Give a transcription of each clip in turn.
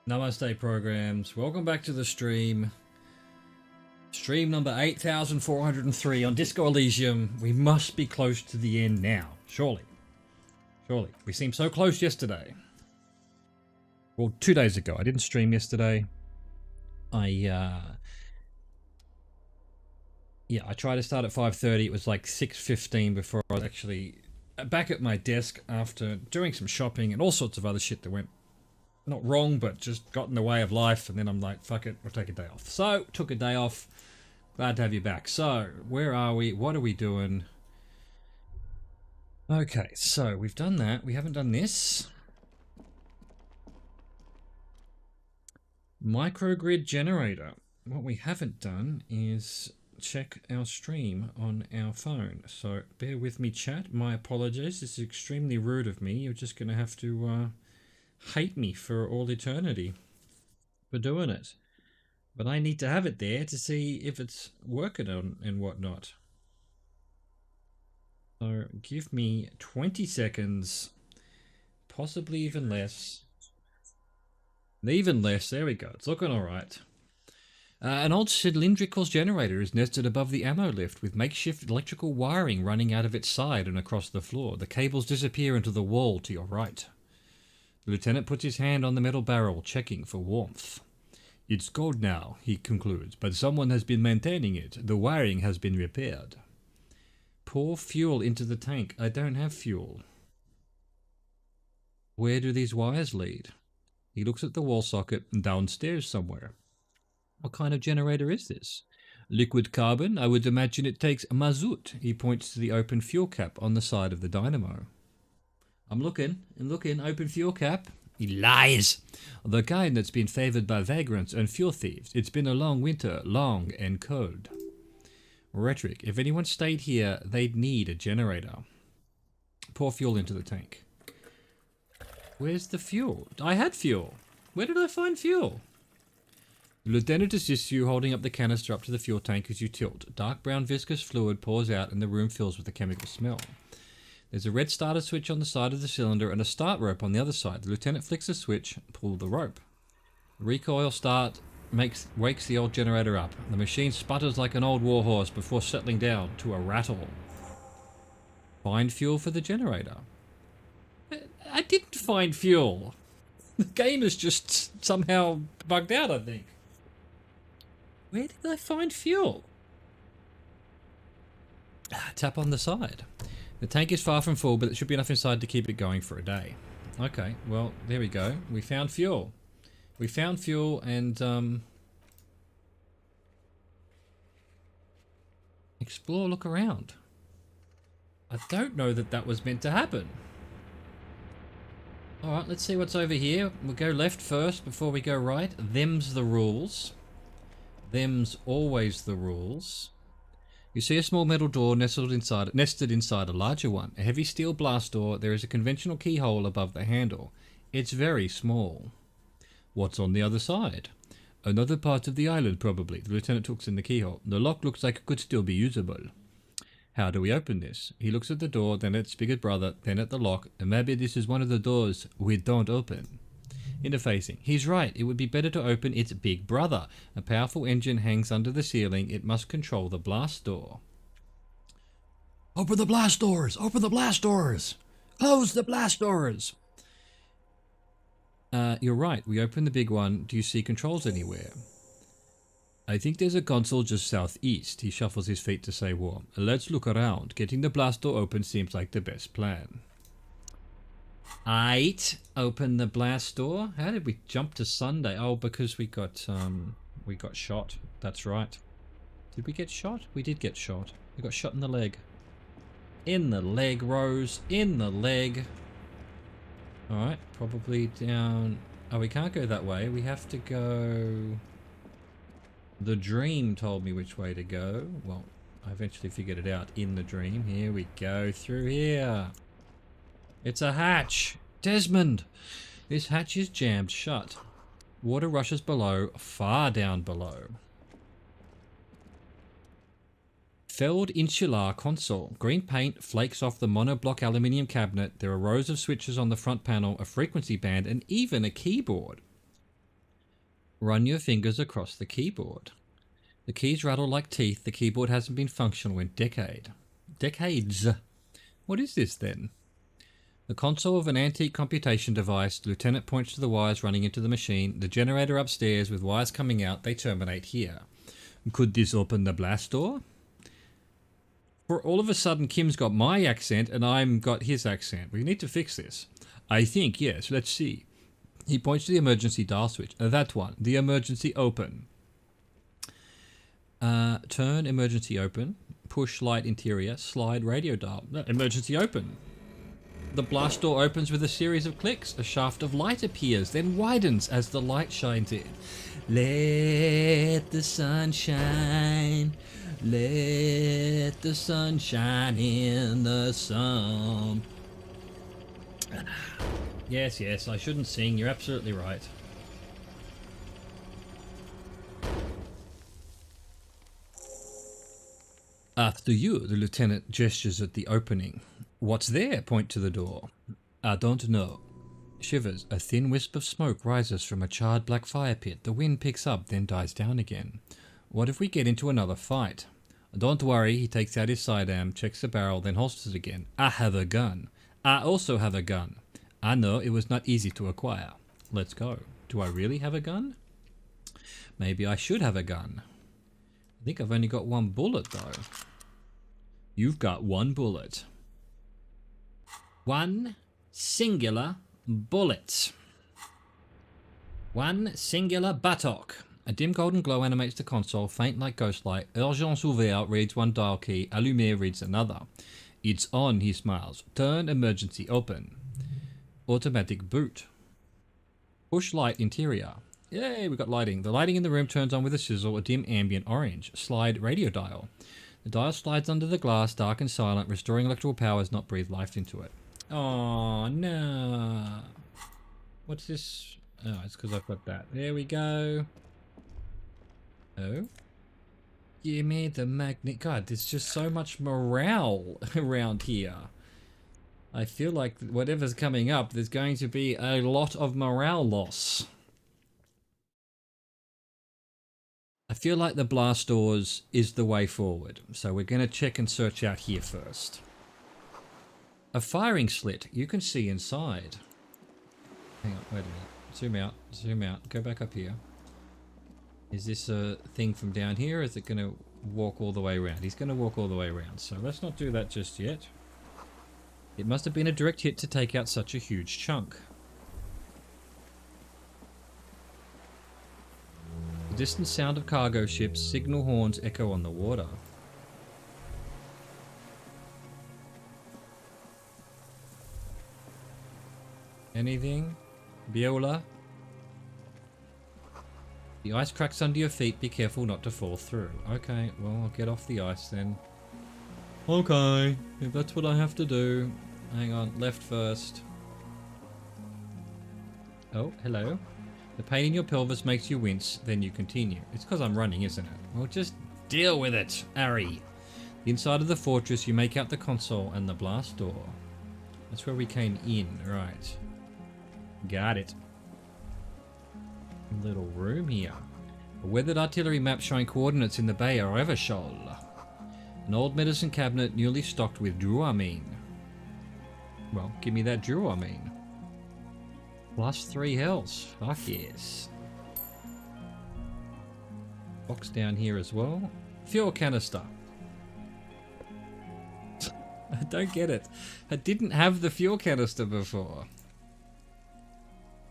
Namaste programs. Welcome back to the stream. Stream number 8403 on Disco Elysium. We must be close to the end now. Surely. Surely. We seemed so close yesterday. Well, 2 days ago. I didn't stream yesterday. I tried to start at 5:30. It was like 6:15 before I was actually back at my desk after doing some shopping and all sorts of other shit that went not wrong, but just got in the way of life. And then I'm like, fuck it, we'll take a day off. So, took a day off. Glad to have you back. So, where are we? What are we doing? Okay, so we've done that. We haven't done this. Microgrid generator. What we haven't done is check our stream on our phone. So, bear with me, chat. My apologies. This is extremely rude of me. You're just going to have to hate me for all eternity for doing it. But I need to have it there to see if it's working on and whatnot. So give me 20 seconds, possibly even less. Even less, there we go. It's looking alright. An old cylindrical generator is nested above the ammo lift with makeshift electrical wiring running out of its side and across the floor. The cables disappear into the wall to your right. The lieutenant puts his hand on the metal barrel, checking for warmth. It's cold now, he concludes, but someone has been maintaining it. The wiring has been repaired. Pour fuel into the tank. I don't have fuel. Where do these wires lead? He looks at the wall socket downstairs somewhere. What kind of generator is this? Liquid carbon? I would imagine it takes mazout. He points to the open fuel cap on the side of the dynamo. I'm looking, open fuel cap. He lies. The kind that's been favoured by vagrants and fuel thieves. It's been a long winter, long and cold. Rhetoric. If anyone stayed here, they'd need a generator. Pour fuel into the tank. Where's the fuel? I had fuel. Where did I find fuel? The lieutenant assists you, holding up the canister up to the fuel tank as you tilt. Dark brown viscous fluid pours out and the room fills with a chemical smell. There's a red starter switch on the side of the cylinder and a start rope on the other side. The lieutenant flicks the switch, pull the rope. The recoil start wakes the old generator up. The machine sputters like an old warhorse before settling down to a rattle. Find fuel for the generator. I didn't find fuel. The game is just somehow bugged out, I think. Where did I find fuel? Tap on the side. The tank is far from full, but there should be enough inside to keep it going for a day. Okay, well, there we go. We found fuel. We found fuel and, explore, look around. I don't know that that was meant to happen. Alright, let's see what's over here. We'll go left first before we go right. Them's the rules. Them's always the rules. You see a small metal door nested inside a larger one. A heavy steel blast door. There is a conventional keyhole above the handle. It's very small. What's on the other side? Another part of the island, probably. The lieutenant looks in the keyhole. The lock looks like it could still be usable. How do we open this? He looks at the door, then at its bigger brother, then at the lock. And maybe this is one of the doors we don't open. Interfacing. He's right. It would be better to open its big brother. A powerful engine hangs under the ceiling. It must control the blast door. Open the blast doors! Open the blast doors! Close the blast doors! You're right. We open the big one. Do you see controls anywhere? I think there's a console just southeast. He shuffles his feet to say warm. Let's look around. Getting the blast door open seems like the best plan. Open the blast door. How did we jump to Sunday? Oh, because we got shot. That's right. Did we get shot? We did get shot. We got shot in the leg. In the leg, Rose. In the leg. Alright, probably down. Oh, we can't go that way. We have to go. The dream told me which way to go. Well, I eventually figured it out in the dream. Here we go, through here. It's a hatch. Desmond! This hatch is jammed shut. Water rushes below, far down below. Felled insular console. Green paint flakes off the monoblock aluminium cabinet. There are rows of switches on the front panel, a frequency band, and even a keyboard. Run your fingers across the keyboard. The keys rattle like teeth. The keyboard hasn't been functional in decades. What is this then? The console of an antique computation device. The lieutenant points to the wires running into the machine. The generator upstairs with wires coming out. They terminate here. Could this open the blast door? For all of a sudden, Kim's got my accent and I'm got his accent. We need to fix this. I think, yes. Let's see. He points to the emergency dial switch. That one. The emergency open. Turn emergency open. Push light interior. Slide radio dial. Emergency open. The blast door opens with a series of clicks. A shaft of light appears, then widens as the light shines in. Let the sun shine. Let the sun shine in the sun. Yes, I shouldn't sing. You're absolutely right. After you, the lieutenant gestures at the opening. What's there? Point to the door. I don't know. Shivers. A thin wisp of smoke rises from a charred black fire pit. The wind picks up, then dies down again. What if we get into another fight? Don't worry. He takes out his sidearm, checks the barrel, then holsters it again. I have a gun. I also have a gun. I know it was not easy to acquire. Let's go. Do I really have a gun? Maybe I should have a gun. I think I've only got one bullet though. You've got one bullet. One singular bullet. One singular buttock. A dim golden glow animates the console, faint like ghostlight. Urgence ouvert reads one dial key. Allumé reads another. It's on, he smiles. Turn emergency open. Automatic boot. Push light interior. Yay, we got lighting. The lighting in the room turns on with a sizzle, a dim ambient orange. Slide radio dial. The dial slides under the glass, dark and silent. Restoring electrical power has not breathed life into it. Oh, no. What's this? Oh, it's because I've got that. There we go. Oh. Give me the magnet. God, there's just so much morale around here. I feel like whatever's coming up, there's going to be a lot of morale loss. I feel like the blast doors is the way forward, so we're going to check and search out here first. A firing slit. You can see inside. Hang on, wait a minute. Zoom out. Go back up here. Is this a thing from down here, or is it going to walk all the way around? He's going to walk all the way around, so let's not do that just yet. It must have been a direct hit to take out such a huge chunk. The distant sound of cargo ships, signal horns echo on the water. Anything? Viola? The ice cracks under your feet. Be careful not to fall through. Okay, well, I'll get off the ice then. Okay, if that's what I have to do. Hang on, left first. Oh, hello. The pain in your pelvis makes you wince, then you continue. It's because I'm running, isn't it? Well, just deal with it, Ari. The inside of the fortress, you make out the console and the blast door. That's where we came in, right. Got it. Little room here. A weathered artillery map showing coordinates in the Bay of Evershol. An old medicine cabinet newly stocked with Dramamine. Well, give me that Dramamine. +3 health. Fuck yes. Box down here as well. Fuel canister. I don't get it. I didn't have the fuel canister before.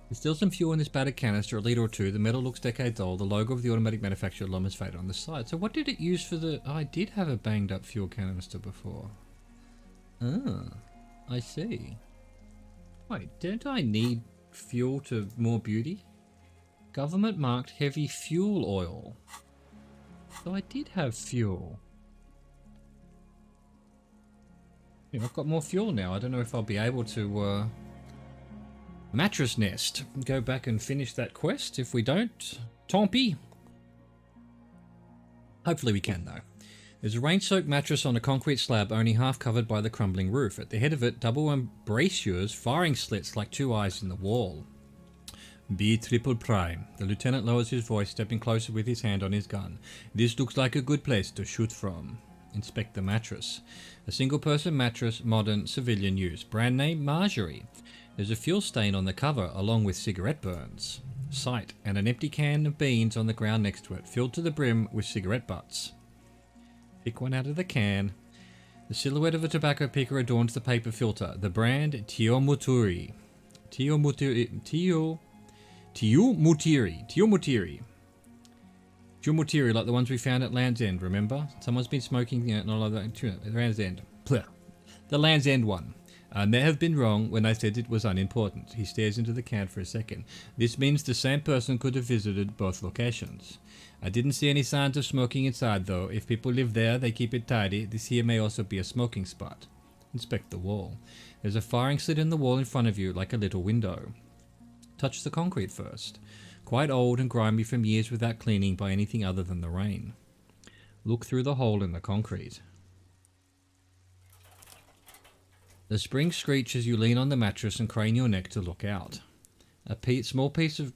There's still some fuel in this battered canister, a litre or two. The metal looks decades old. The logo of the automatic manufacturer Lom has faded on the side. So what did it use for the... Oh, I did have a banged up fuel canister before. Ah, I see. Wait, don't I need fuel to more beauty? Government marked heavy fuel oil. So I did have fuel. Yeah, I've got more fuel now. I don't know if I'll be able to... Mattress nest. Go back and finish that quest. If we don't, tant pis. Hopefully we can, though. There's a rain-soaked mattress on a concrete slab, only half covered by the crumbling roof. At the head of it, double embrasures, firing slits like two eyes in the wall. B triple prime. The lieutenant lowers his voice, stepping closer with his hand on his gun. This looks like a good place to shoot from. Inspect the mattress. A single-person mattress, modern, civilian use. Brand name Marjorie. There's a fuel stain on the cover, along with cigarette burns. Sight, and an empty can of beans on the ground next to it, filled to the brim with cigarette butts. Pick one out of the can. The silhouette of a tobacco picker adorns the paper filter. The brand, Tio Mutiri. Tio Mutiri, like the ones we found at Land's End, remember? Someone's been smoking, not like that, Land's End. The Land's End one. I may have been wrong when I said it was unimportant. He stares into the can for a second. This means the same person could have visited both locations. I didn't see any signs of smoking inside though. If people live there, they keep it tidy. This here may also be a smoking spot. Inspect the wall. There's a firing slit in the wall in front of you, like a little window. Touch the concrete first. Quite old and grimy from years without cleaning by anything other than the rain. Look through the hole in the concrete. The springs screech as you lean on the mattress and crane your neck to look out. A small piece of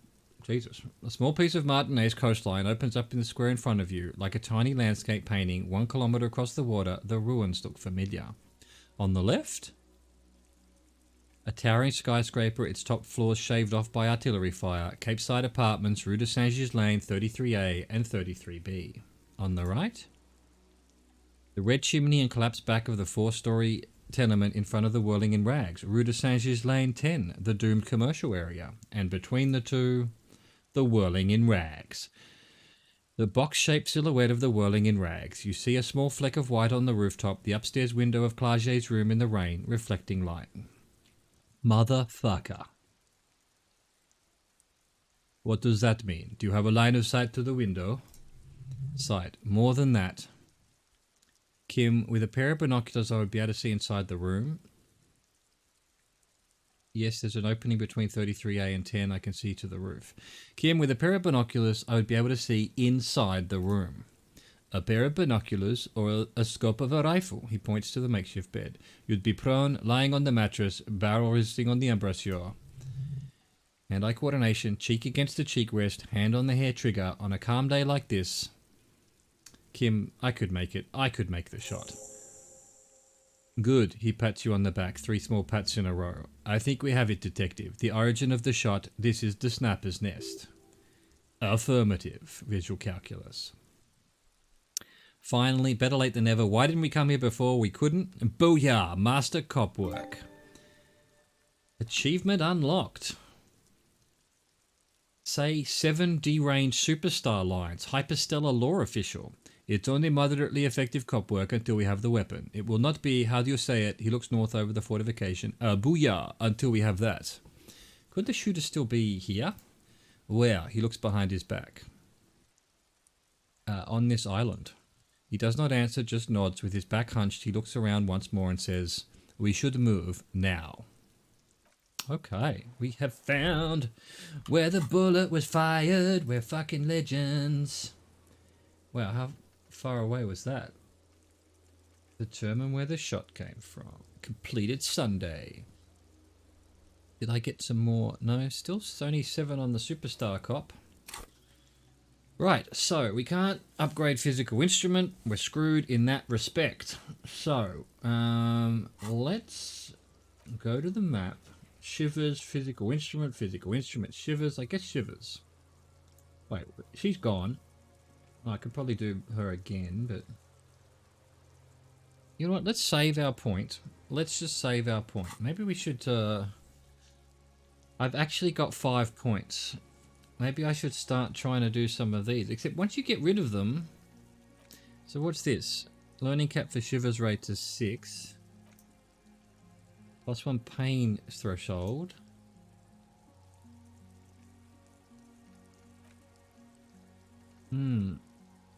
Martinez coastline opens up in the square in front of you, like a tiny landscape painting 1 kilometre across the water. The ruins look familiar. On the left, a towering skyscraper, its top floors shaved off by artillery fire. Capeside Apartments, Rue de Saint-Ghislain, 33A and 33B. On the right, the red chimney and collapsed back of the 4-story tenement in front of the Whirling in Rags, Rue de Saint-Ghislain 10, the doomed commercial area. And between the two, the Whirling in Rags. The box-shaped silhouette of the Whirling in Rags. You see a small fleck of white on the rooftop, the upstairs window of Claget's room in the rain, reflecting light. Motherfucker. What does that mean? Do you have a line of sight to the window? Sight. More than that. Kim, with a pair of binoculars I would be able to see inside the room. Yes, there's an opening between 33A and 10. I can see to the roof. Kim, with a pair of binoculars I would be able to see inside the room. A pair of binoculars or a scope of a rifle. He points to the makeshift bed. You'd be prone, lying on the mattress, barrel resting on the embrasure. Hand-eye coordination, cheek against the cheek rest, hand on the hair trigger. On a calm day like this, Kim, I could make it. I could make the shot. Good, he pats you on the back, 3 small pats in a row. I think we have it, detective. The origin of the shot, this is the snapper's nest. Affirmative, visual calculus. Finally, better late than never. Why didn't we come here before? We couldn't. Booyah, master cop work. Achievement unlocked. Say 7 deranged superstar lines, hyperstellar law official. It's only moderately effective cop work until we have the weapon. It will not be, how do you say it? He looks north over the fortification. Booyah, until we have that. Could the shooter still be here? Where? He looks behind his back. On this island. He does not answer, just nods. With his back hunched, he looks around once more and says, we should move now. Okay, we have found where the bullet was fired. We're fucking legends. Wow, how far away was that? Determine where the shot came from. Completed Sunday. Did I get some more? No, still only 7 on the superstar cop. Right, so we can't upgrade physical instrument. We're screwed in that respect. So, let's go to the map. Shivers, physical instrument, Shivers. I guess Shivers. Wait, she's gone. I could probably do her again, but... You know what, let's save our point. Let's just save our point. Maybe we should, I've actually got 5 points. Maybe I should start trying to do some of these. Except once you get rid of them... So what's this? Learning cap for Shivers rate is 6. +1 pain threshold.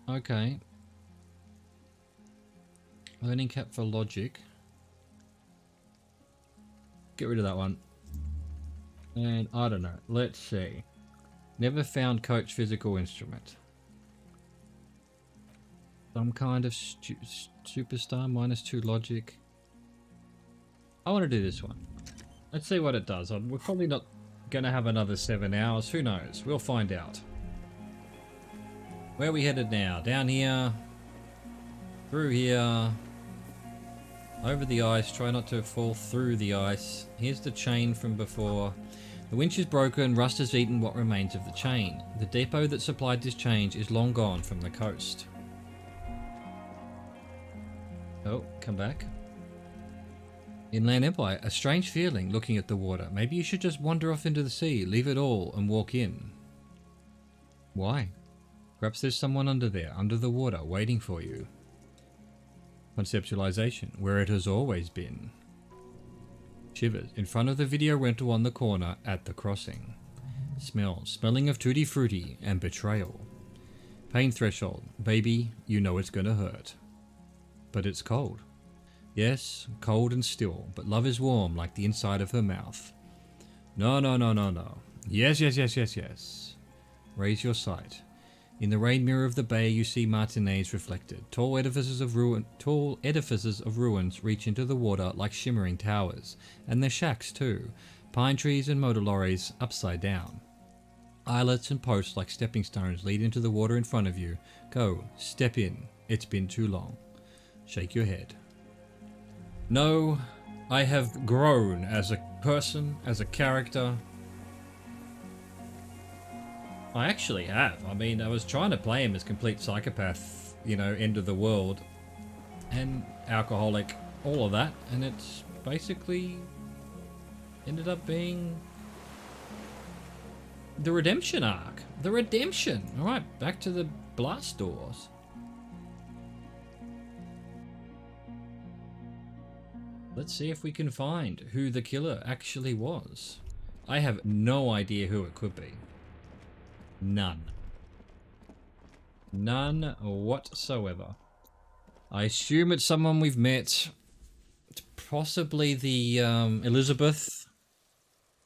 Okay. Learning cap for logic. Get rid of that one. And I don't know. Let's see. Never found coach physical instrument. Some kind of superstar -2 logic. I want to do this one. Let's see what it does. We're probably not gonna have another 7 hours. Who knows? We'll find out. Where are we headed now? Down here. Through here. Over the ice. Try not to fall through the ice. Here's the chain from before. The winch is broken. Rust has eaten what remains of the chain. The depot that supplied this chain is long gone from the coast. Oh, come back. Inland Empire. A strange feeling looking at the water. Maybe you should just wander off into the sea, leave it all, and walk in. Why? Perhaps there's someone under there, under the water, waiting for you. Conceptualization. Where it has always been. Shivers. In front of the video rental on the corner at the crossing. Smell. Smelling of tutti frutti and betrayal. Pain threshold. Baby, you know it's gonna hurt. But it's cold. Yes, cold and still, but love is warm like the inside of her mouth. No, no, no, no, no. Yes, yes, yes, yes, yes. Raise your sight. In the rain mirror of the bay you see Martinez reflected. Tall edifices of ruins reach into the water like shimmering towers. And they're shacks too. Pine trees and motor lorries upside down. Islets and posts like stepping stones lead into the water in front of you. Go, step in. It's been too long. Shake your head. No, I have grown as a person, as a character. I actually have. I mean, I was trying to play him as complete psychopath, you know, end of the world, and alcoholic, all of that, and it's basically ended up being the redemption arc. The redemption! Alright, back to the blast doors. Let's see if we can find who the killer actually was. I have no idea who it could be. None. None whatsoever. I assume it's someone we've met. It's possibly the Elizabeth.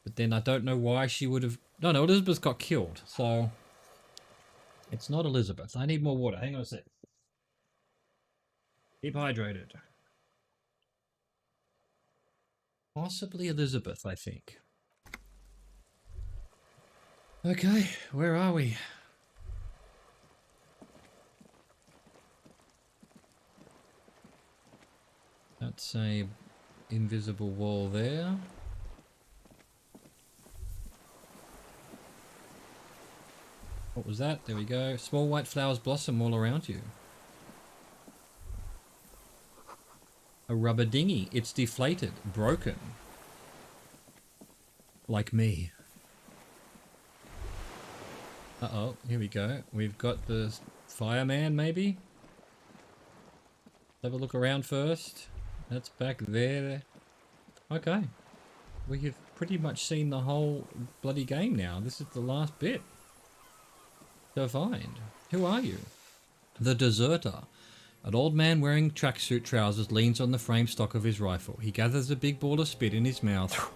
But then I don't know why she would have... No, Elizabeth got killed. So it's not Elizabeth. I need more water. Hang on a sec. Keep hydrated. Possibly Elizabeth, I think. Okay, where are we? That's a invisible wall there. What was that? There we go. Small white flowers blossom all around you. A rubber dinghy. It's deflated, broken. Like me. Uh-oh, here we go. We've got the fireman, maybe? Have a look around first. That's back there. Okay. We have pretty much seen the whole bloody game now. This is the last bit to find. Who are you? The deserter. An old man wearing tracksuit trousers leans on the frame stock of his rifle. He gathers a big ball of spit in his mouth,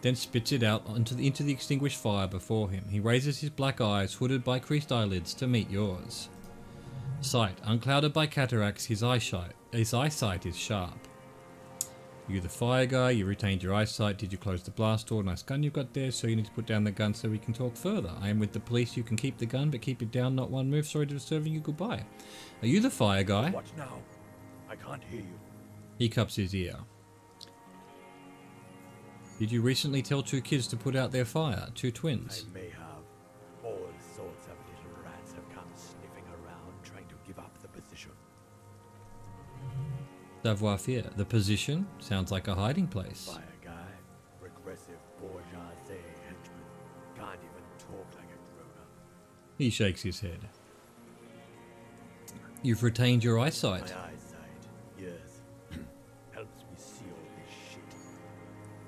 then spits it out into the extinguished fire before him. He raises his black eyes, hooded by creased eyelids, to meet yours. Sight. Unclouded by cataracts, his eyesight is sharp. You the fire guy, you retained your eyesight. Did you close the blast door? Nice gun you've got there, so you need to put down the gun so we can talk further. I am with the police, you can keep the gun, but keep it down, not one move. Sorry to disturbing you, goodbye. Are you the fire guy? Watch now. I can't hear you. He cups his ear. Did you recently tell 2 kids to put out their fire? 2 twins? I may have. All sorts of little rats have come sniffing around, trying to give up the position. Savoir faire. The position? Sounds like a hiding place. Fire guy, regressive bourgeoisie henchman, can't even talk like a grown-up. He shakes his head. You've retained your eyesight. My eyesight, yes. Helps me see all this shit.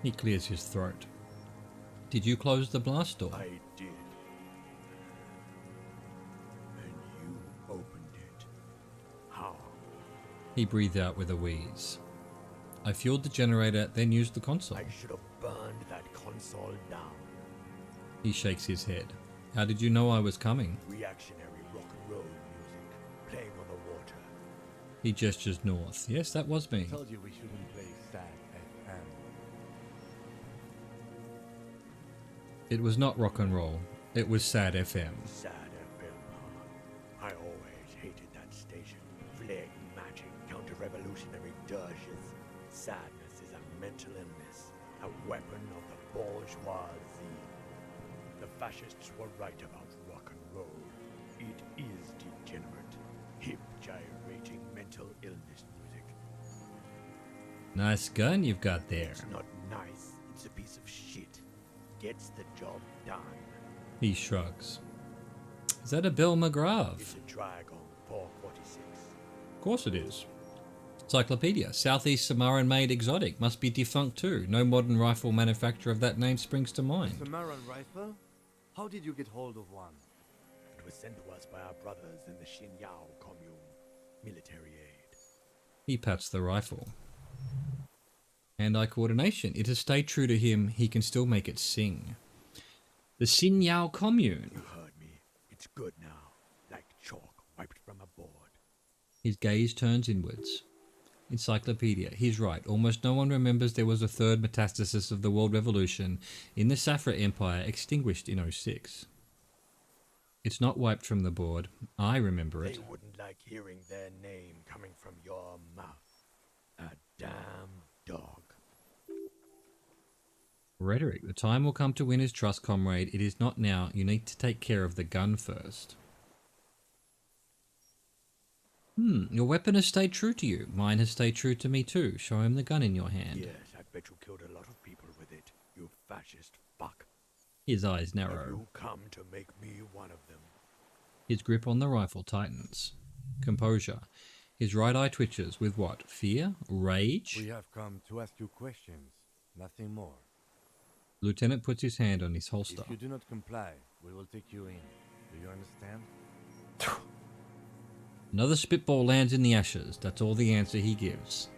He clears his throat. Did you close the blast door? I did. And you opened it. How? He breathed out with a wheeze. I fueled the generator, then used the console. I should have burned that console down. He shakes his head. How did you know I was coming? Reactionary rock and roll music, playing on the water. He gestures north. Yes, that was me. Told you we shouldn't play sad FM. It was not rock and roll. It was sad FM. Sad FM, huh? I always hated that station. Phlegmatic, counter-revolutionary dirges. Sadness is a mental illness, a weapon of the bourgeoisie. The fascists were right about rock and roll. It is degenerate, hip, gyrating mental illness music. Nice gun you've got there. It's not nice, it's a piece of shit. Gets the job done. He shrugs. Is that a Bill McGrath? It's a Dragon 446. Of course it is. Encyclopedia. Southeast Samoan made exotic. Must be defunct too. No modern rifle manufacturer of that name springs to mind. Samoan rifle? How did you get hold of one? It was sent to us by our brothers in the Xinyao commune. Military aid. He pats the rifle. Hand-eye coordination. It has stayed true to him. He can still make it sing. The Xinyao commune. You heard me. It's good now. Like chalk wiped from a board. His gaze turns inwards. Encyclopedia. He's right. Almost no one remembers there was a third metastasis of the World Revolution in the Safra Empire, extinguished in '06. It's not wiped from the board. I remember it. They wouldn't like hearing their name coming from your mouth. A damn dog. Rhetoric. The time will come to win his trust, comrade. It is not now. You need to take care of the gun first. Your weapon has stayed true to you. Mine has stayed true to me too. Show him the gun in your hand. Yes, I bet you killed a lot of people with it, you fascist fuck. His eyes Have narrow. you come to make me one of them? His grip on the rifle tightens. Composure. His right eye twitches with what? Fear? Rage? We have come to ask you questions, nothing more. Lieutenant puts his hand on his holster. If you do not comply, we will take you in. Do you understand? Another spitball lands in the ashes. That's all the answer he gives.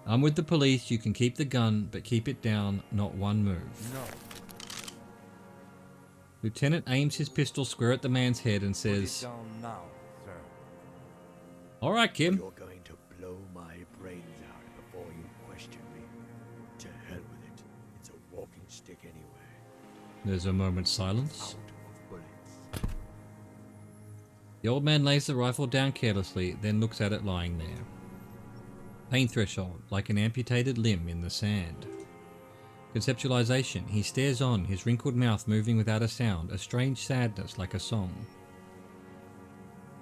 I'm with the police. You can keep the gun, but keep it down. Not one move. No. Lieutenant aims his pistol square at the man's head and Put it says, down now, sir. "All right, Kim." You're going to blow my brains out before you question me. To hell with it. It's a walking stick anyway. There's a moment's silence. Out of bullets. The old man lays the rifle down carelessly, then looks at it lying there. Pain threshold, like an amputated limb in the sand. Conceptualization. He stares on, his wrinkled mouth moving without a sound, a strange sadness like a song.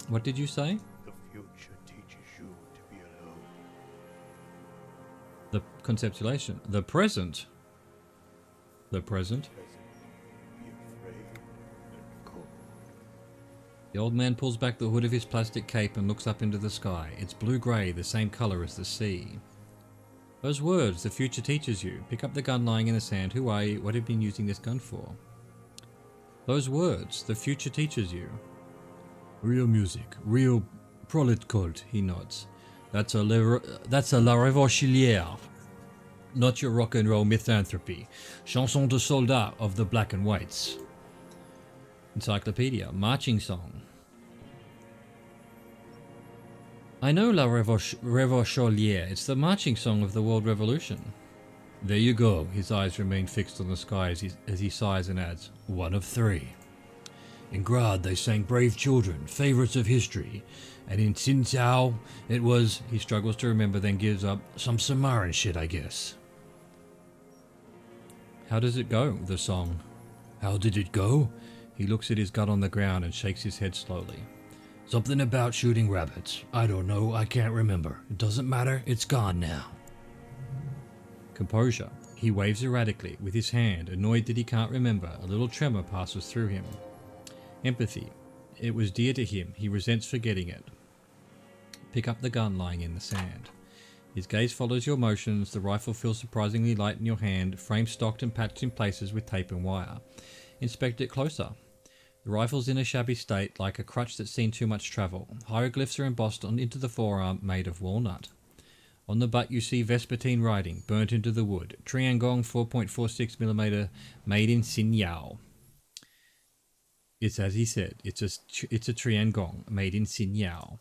What did you say? The future teaches you to be alone. The conceptualization. The present. The present. Be afraid and cold. The old man pulls back the hood of his plastic cape and looks up into the sky. It's blue-grey, the same colour as the sea. Those words, the future teaches you. Pick up the gun lying in the sand. Who are you? What have you been using this gun for? Those words, the future teaches you. Real music, real prolet cult, he nods. That's a La Revanchilière. Not your rock and roll misanthropy. Chanson de soldat of the black and whites. Encyclopedia, marching song. I know La Revancholière. It's the marching song of the World Revolution. There you go. His eyes remain fixed on the sky as he sighs and adds, "One of three. In Grad they sang brave children, favourites of history. And in Tsinsao it was," he struggles to remember, then gives up, "some Samaran shit, I guess." How does it go, the song? How did it go? He looks at his gun on the ground and shakes his head slowly. Something about shooting rabbits. I don't know, I can't remember. It doesn't matter, it's gone now. Composure. He waves erratically with his hand, annoyed that he can't remember. A little tremor passes through him. Empathy. It was dear to him. He resents forgetting it. Pick up the gun lying in the sand. His gaze follows your motions. The rifle feels surprisingly light in your hand, frame stocked and patched in places with tape and wire. Inspect it closer. The rifle's in a shabby state, like a crutch that's seen too much travel. Hieroglyphs are embossed into the forearm, made of walnut. On the butt you see Vespertine writing, burnt into the wood. Triangong 4.46mm, made in Xinyao. It's as he said, it's a Triangong, made in Xinyao.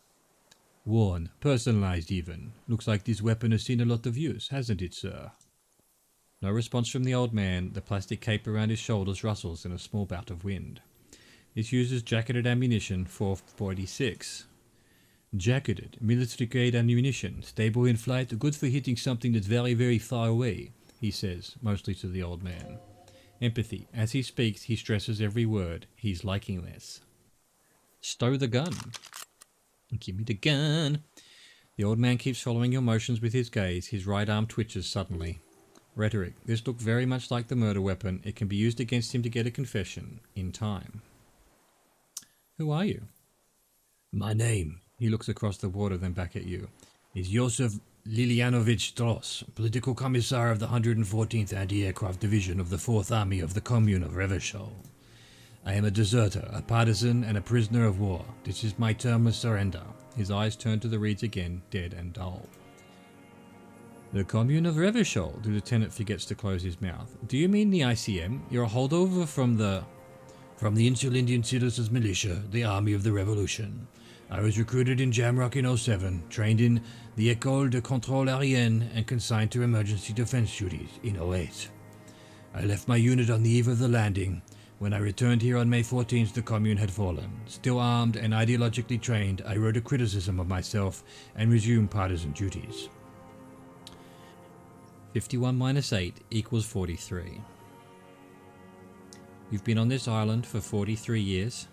Worn, personalized even. Looks like this weapon has seen a lot of use, hasn't it, sir? No response from the old man. The plastic cape around his shoulders rustles in a small bout of wind. This uses jacketed ammunition 446. Jacketed, military grade ammunition, stable in flight, good for hitting something that's very, very far away, he says, mostly to the old man. Empathy. As he speaks, he stresses every word. He's liking this. Stow the gun. Give me the gun. The old man keeps following your motions with his gaze. His right arm twitches suddenly. Rhetoric. This looked very much like the murder weapon. It can be used against him to get a confession. In time. Who are you? My name, he looks across the water then back at you, is Josef Lilianovich Stross, political commissar of the 114th Anti-Aircraft Division of the 4th Army of the Commune of Revachol. I am a deserter, a partisan, and a prisoner of war. This is my term of surrender. His eyes turn to the reeds again, dead and dull. The Commune of Revachol, the lieutenant forgets to close his mouth. Do you mean the ICM? You're a holdover from the Insular Indian Citizens Militia, the Army of the Revolution. I was recruited in Jamrock in 07, trained in the École de Contrôle Aérien, and consigned to emergency defense duties in 08. I left my unit on the eve of the landing. When I returned here on May 14th, the commune had fallen. Still armed and ideologically trained, I wrote a criticism of myself and resumed partisan duties. 51 minus 8 equals 43. You've been on this island for 43 years?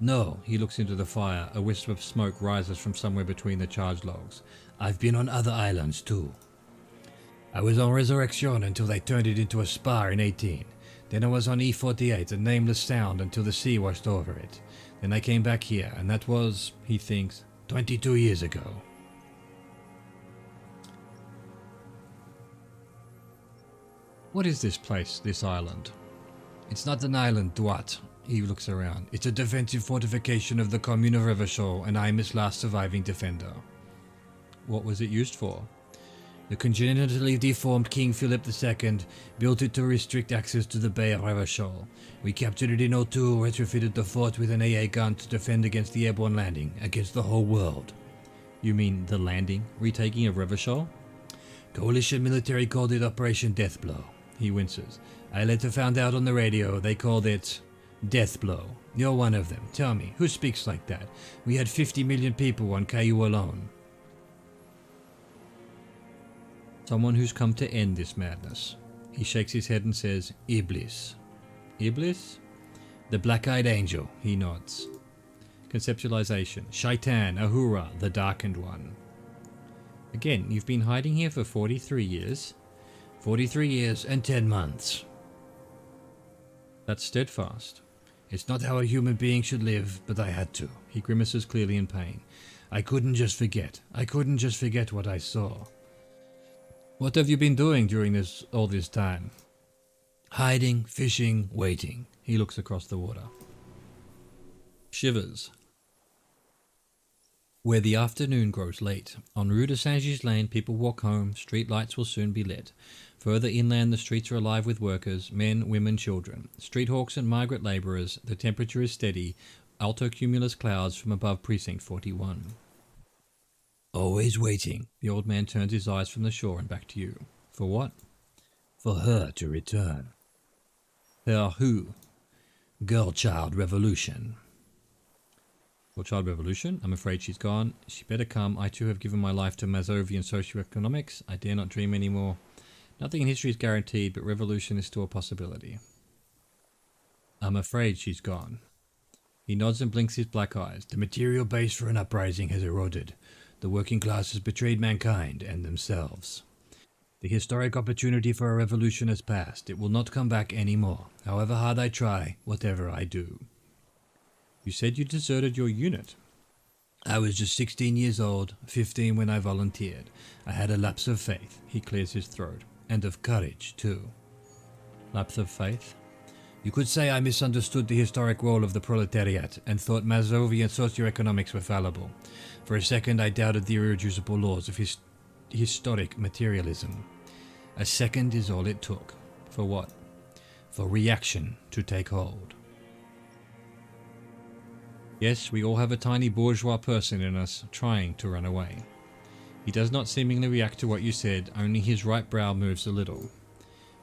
No, he looks into the fire. A wisp of smoke rises from somewhere between the charge logs. I've been on other islands too. I was on Resurrection until they turned it into a spa in 18. Then I was on E48, a nameless sound, until the sea washed over it. Then I came back here, and that was, he thinks, 22 years ago. What is this place, this island? It's not an island, Duat. He looks around. It's a defensive fortification of the Commune of Revachol, and I am its last surviving defender. What was it used for? The congenitally deformed King Philip II built it to restrict access to the Bay of Revachol. We captured it in 02, retrofitted the fort with an AA gun to defend against the airborne landing, against the whole world. You mean the landing, retaking of Revachol? Coalition military called it Operation Deathblow. He winces. I later found out on the radio they called it Deathblow. You're one of them. Tell me, who speaks like that? We had 50 million people on Caillou alone. Someone who's come to end this madness. He shakes his head and says, Iblis. Iblis? The black-eyed angel, he nods. Conceptualization. Shaitan, Ahura, the darkened one. Again, you've been hiding here for 43 years. 43 years and 10 months. That's steadfast. It's not how a human being should live, but I had to. He grimaces clearly in pain. I couldn't just forget. I couldn't just forget what I saw. What have you been doing during all this time? Hiding, fishing, waiting. He looks across the water. Shivers. Where the afternoon grows late. En Rue de Saint-Ghislain, people walk home. Street lights will soon be lit. Further inland, the streets are alive with workers, men, women, children. Street hawks and migrant labourers. The temperature is steady. Altocumulus clouds from above Precinct 41. Always waiting. The old man turns his eyes from the shore and back to you. For what? For her to return. Her who? Girl-child revolution. Girl-child revolution? I'm afraid she's gone. She better come. I too have given my life to Mazovian socioeconomics. I dare not dream anymore. Nothing in history is guaranteed, but revolution is still a possibility. I'm afraid she's gone. He nods and blinks his black eyes. The material base for an uprising has eroded. The working class has betrayed mankind and themselves. The historic opportunity for a revolution has passed. It will not come back anymore. However hard I try, whatever I do. You said you deserted your unit. I was just 16 years old, 15 when I volunteered. I had a lapse of faith. He clears his throat. And of courage, too. Lapse of faith? You could say I misunderstood the historic role of the proletariat and thought Mazovian socioeconomics were fallible. For a second I doubted the irreducible laws of historic materialism. A second is all it took. For what? For reaction to take hold. Yes, we all have a tiny bourgeois person in us trying to run away. He does not seemingly react to what you said, only his right brow moves a little.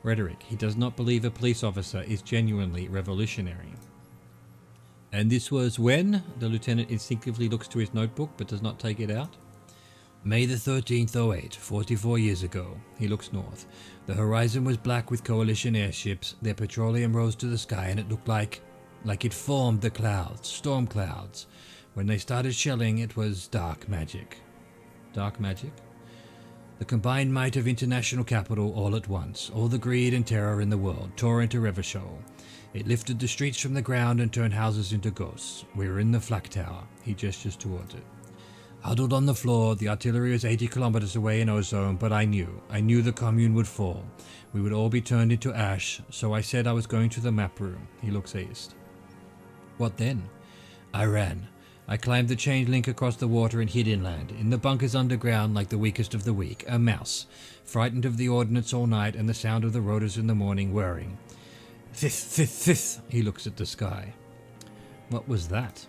Rhetoric. He does not believe a police officer is genuinely revolutionary. And this was when? The lieutenant instinctively looks to his notebook but does not take it out. May the 13th, 08, 44 years ago. He looks north. The horizon was black with coalition airships. Their petroleum rose to the sky and it looked like it formed the clouds, storm clouds. When they started shelling, it was dark magic. Dark magic? The combined might of international capital all at once, all the greed and terror in the world, tore into Revachol. It lifted the streets from the ground and turned houses into ghosts. We were in the flak tower. He gestures towards it. Huddled on the floor, the artillery was 80 kilometers away in ozone, but I knew the commune would fall. We would all be turned into ash, so I said I was going to the map room. He looks east. What then? I ran. I climbed the chain link across the water and hid inland, in the bunkers underground like the weakest of the weak, a mouse, frightened of the ordnance all night and the sound of the rotors in the morning whirring. Thith. He looks at the sky. What was that?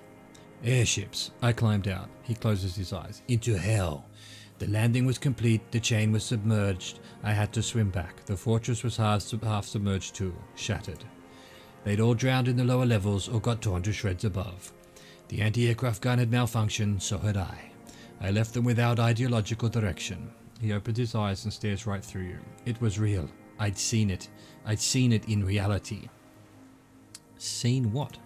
Airships. I climbed out. He closes his eyes. Into hell. The landing was complete. The chain was submerged. I had to swim back. The fortress was half submerged too. Shattered. They'd all drowned in the lower levels or got torn to shreds above. The anti-aircraft gun had malfunctioned, so had I. I left them without ideological direction. He opens his eyes and stares right through you. It was real. I'd seen it. I'd seen it in reality. Seen what?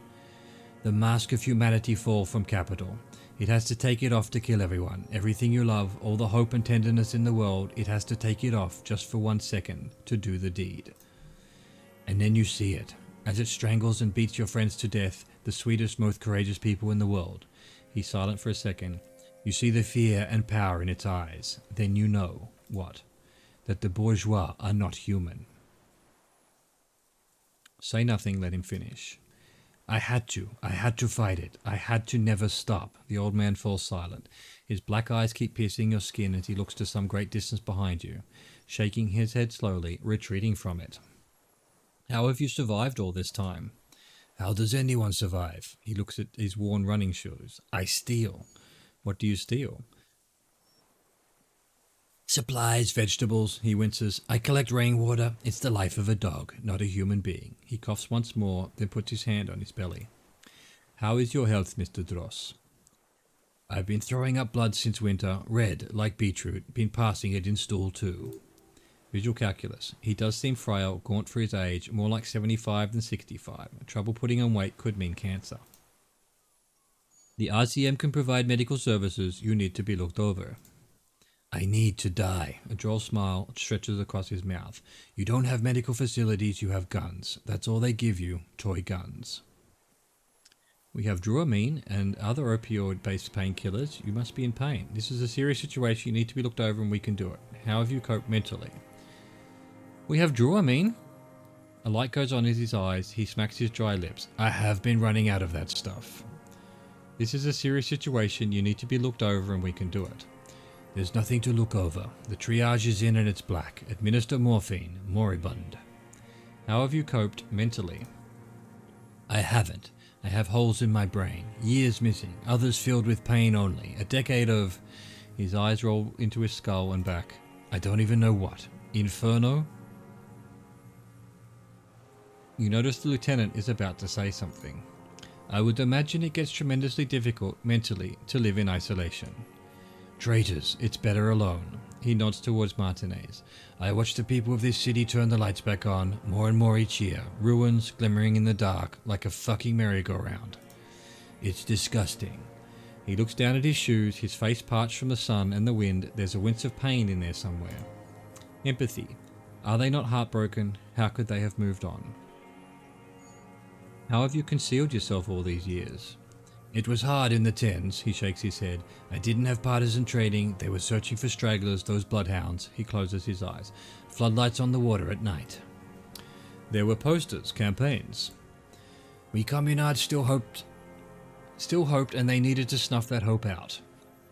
The mask of humanity fall from capital. It has to take it off to kill everyone. Everything you love, all the hope and tenderness in the world, it has to take it off just for 1 second to do the deed. And then you see it, as it strangles and beats your friends to death, the sweetest, most courageous people in the world. He's silent for a second. You see the fear and power in its eyes. Then you know, what? That the bourgeois are not human. Say nothing, let him finish. I had to fight it. I had to never stop. The old man falls silent. His black eyes keep piercing your skin as he looks to some great distance behind you, shaking his head slowly, retreating from it. How have you survived all this time? How does anyone survive? He looks at his worn running shoes. I steal. What do you steal? Supplies, vegetables, he winces. I collect rainwater. It's the life of a dog, not a human being. He coughs once more, then puts his hand on his belly. How is your health, Mr. Dross? I've been throwing up blood since winter, red, like beetroot, been passing it in stool too. Visual calculus. He does seem frail, gaunt for his age, more like 75 than 65. Trouble putting on weight could mean cancer. The RCM can provide medical services. You need to be looked over. I need to die. A droll smile stretches across his mouth. You don't have medical facilities, you have guns. That's all they give you, toy guns. We have Dramamine and other opioid-based painkillers. You must be in pain. This is a serious situation. You need to be looked over and we can do it. How have you coped mentally? We have Dramamine. A light goes on in his eyes. He smacks his dry lips. I have been running out of that stuff. This is a serious situation. You need to be looked over and we can do it. There's nothing to look over. The triage is in and it's black. Administer morphine. Moribund. How have you coped mentally? I haven't. I have holes in my brain. Years missing. Others filled with pain only. A decade of... His eyes roll into his skull and back. I don't even know what. Inferno? You notice the lieutenant is about to say something. I would imagine it gets tremendously difficult mentally to live in isolation. Traitors, it's better alone. He nods towards Martinez. I watch the people of this city turn the lights back on, more and more each year. Ruins glimmering in the dark, like a fucking merry-go-round. It's disgusting. He looks down at his shoes, his face parched from the sun and the wind. There's a wince of pain in there somewhere. Empathy. Are they not heartbroken? How could they have moved on? How have you concealed yourself all these years? It was hard in the tens, he shakes his head. I didn't have partisan training. They were searching for stragglers, those bloodhounds. He closes his eyes. Floodlights on the water at night. There were posters, campaigns. We communards still hoped and they needed to snuff that hope out.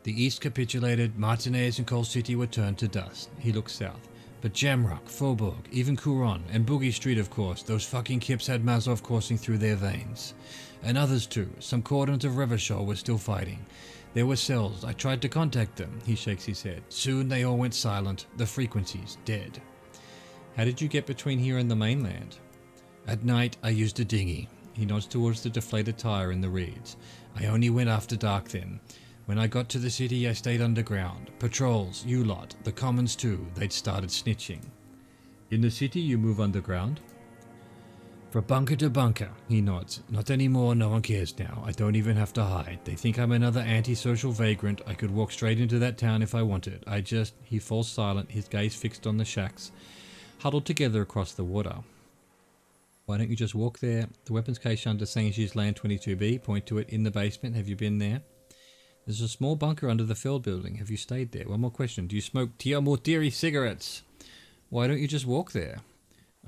The East capitulated, Martinez and Coal City were turned to dust. He looks south. But Jamrock, Faubourg, even Couronne, and Boogie Street of course, those fucking kips had Mazov coursing through their veins. And others too, some cordons of Revachol were still fighting. There were cells, I tried to contact them, he shakes his head. Soon they all went silent, the frequencies dead. How did you get between here and the mainland? At night, I used a dinghy. He nods towards the deflated tire in the reeds. I only went after dark then. When I got to the city, I stayed underground. Patrols, you lot, the commons too, they'd started snitching. In the city, you move underground? From bunker to bunker, he nods. Not anymore, no one cares now. I don't even have to hide. They think I'm another antisocial vagrant. I could walk straight into that town if I wanted. He falls silent, his gaze fixed on the shacks, huddled together across the water. Why don't you just walk there? The weapons cache under Sanji's Land 22B. Point to it in the basement. Have you been there? There's a small bunker under the field building. Have you stayed there? One more question. Do you smoke Tiamotiri cigarettes? Why don't you just walk there?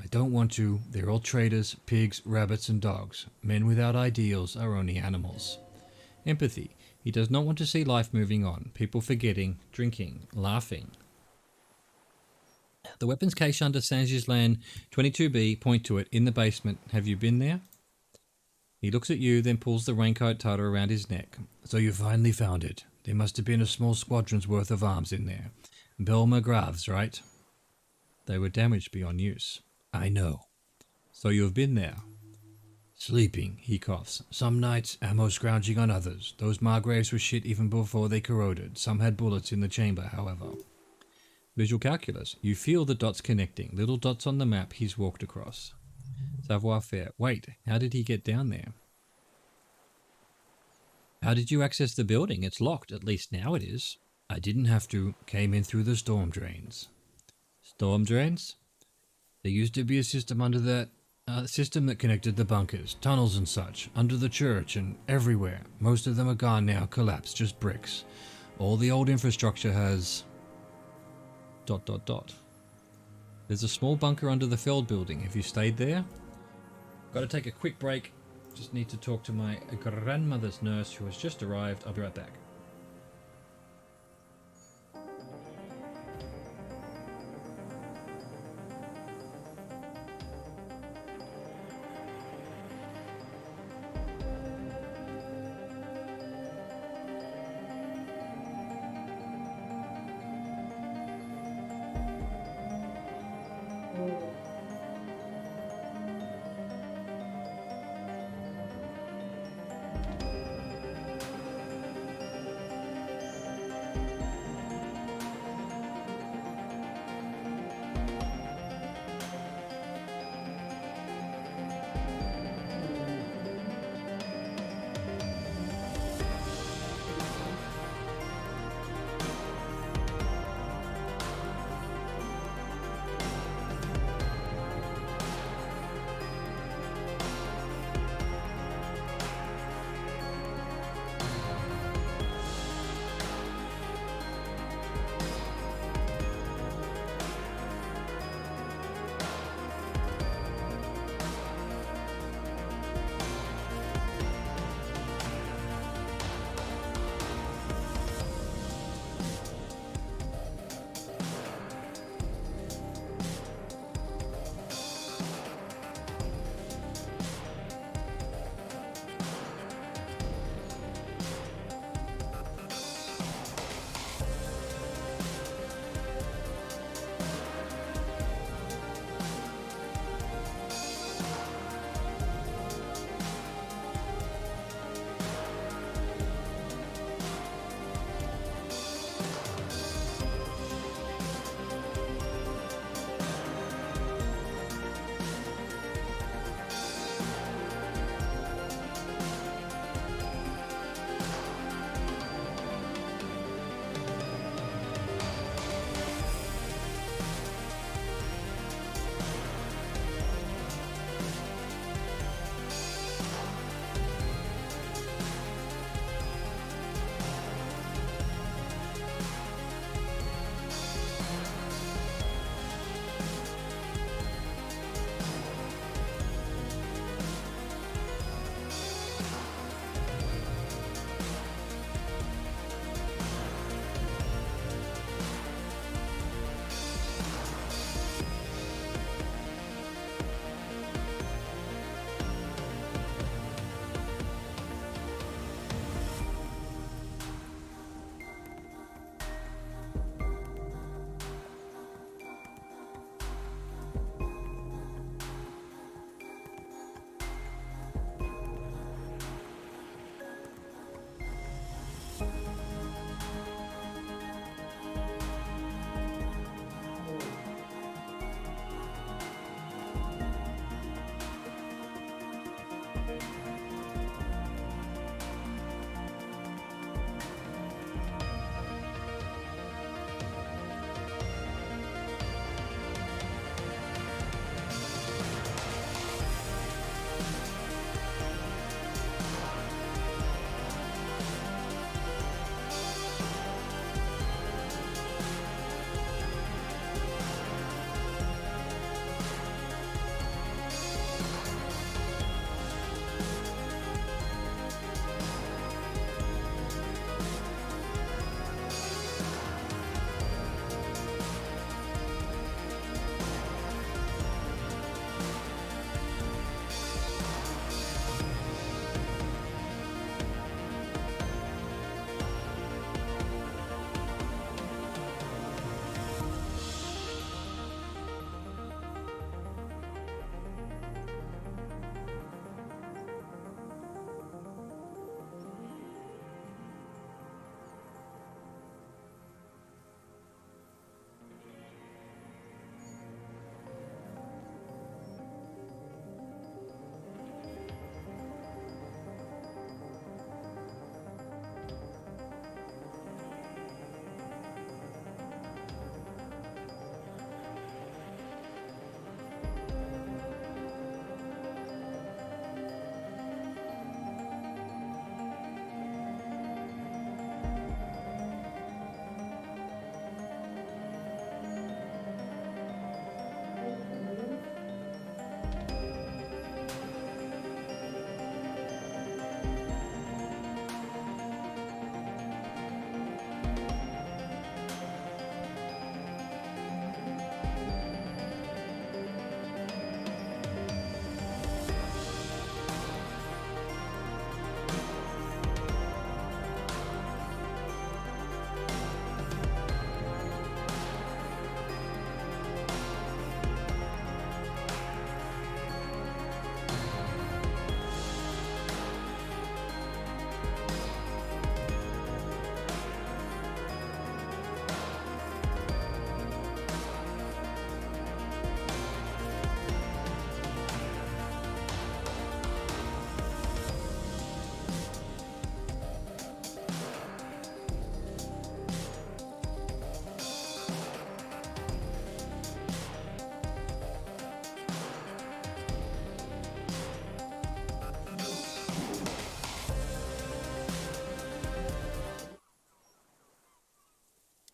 I don't want to. They're all traitors, pigs, rabbits and dogs. Men without ideals are only animals. Empathy. He does not want to see life moving on. People forgetting, drinking, laughing. The weapons cache under Sanji's Land 22B. Point to it in the basement. Have you been there? He looks at you, then pulls the raincoat tighter around his neck. So you finally found it. There must have been a small squadron's worth of arms in there. Bell McGrath's, right? They were damaged beyond use. I know. So you have been there? Sleeping, he coughs. Some nights, ammo scrounging on others. Those Margraves were shit even before they corroded. Some had bullets in the chamber, however. Visual calculus. You feel the dots connecting. Little dots on the map he's walked across. Savoir-faire. Wait, how did he get down there? How did you access the building? It's locked. At least now it is. I didn't have to. Came in through the storm drains. Storm drains? There used to be a system under that system that connected the bunkers, tunnels and such, under the church and everywhere. Most of them are gone now, collapsed, just bricks. All the old infrastructure has... ... There's a small bunker under the field building. Have you stayed there? Got to take a quick break. Just need to talk to my grandmother's nurse who has just arrived. I'll be right back.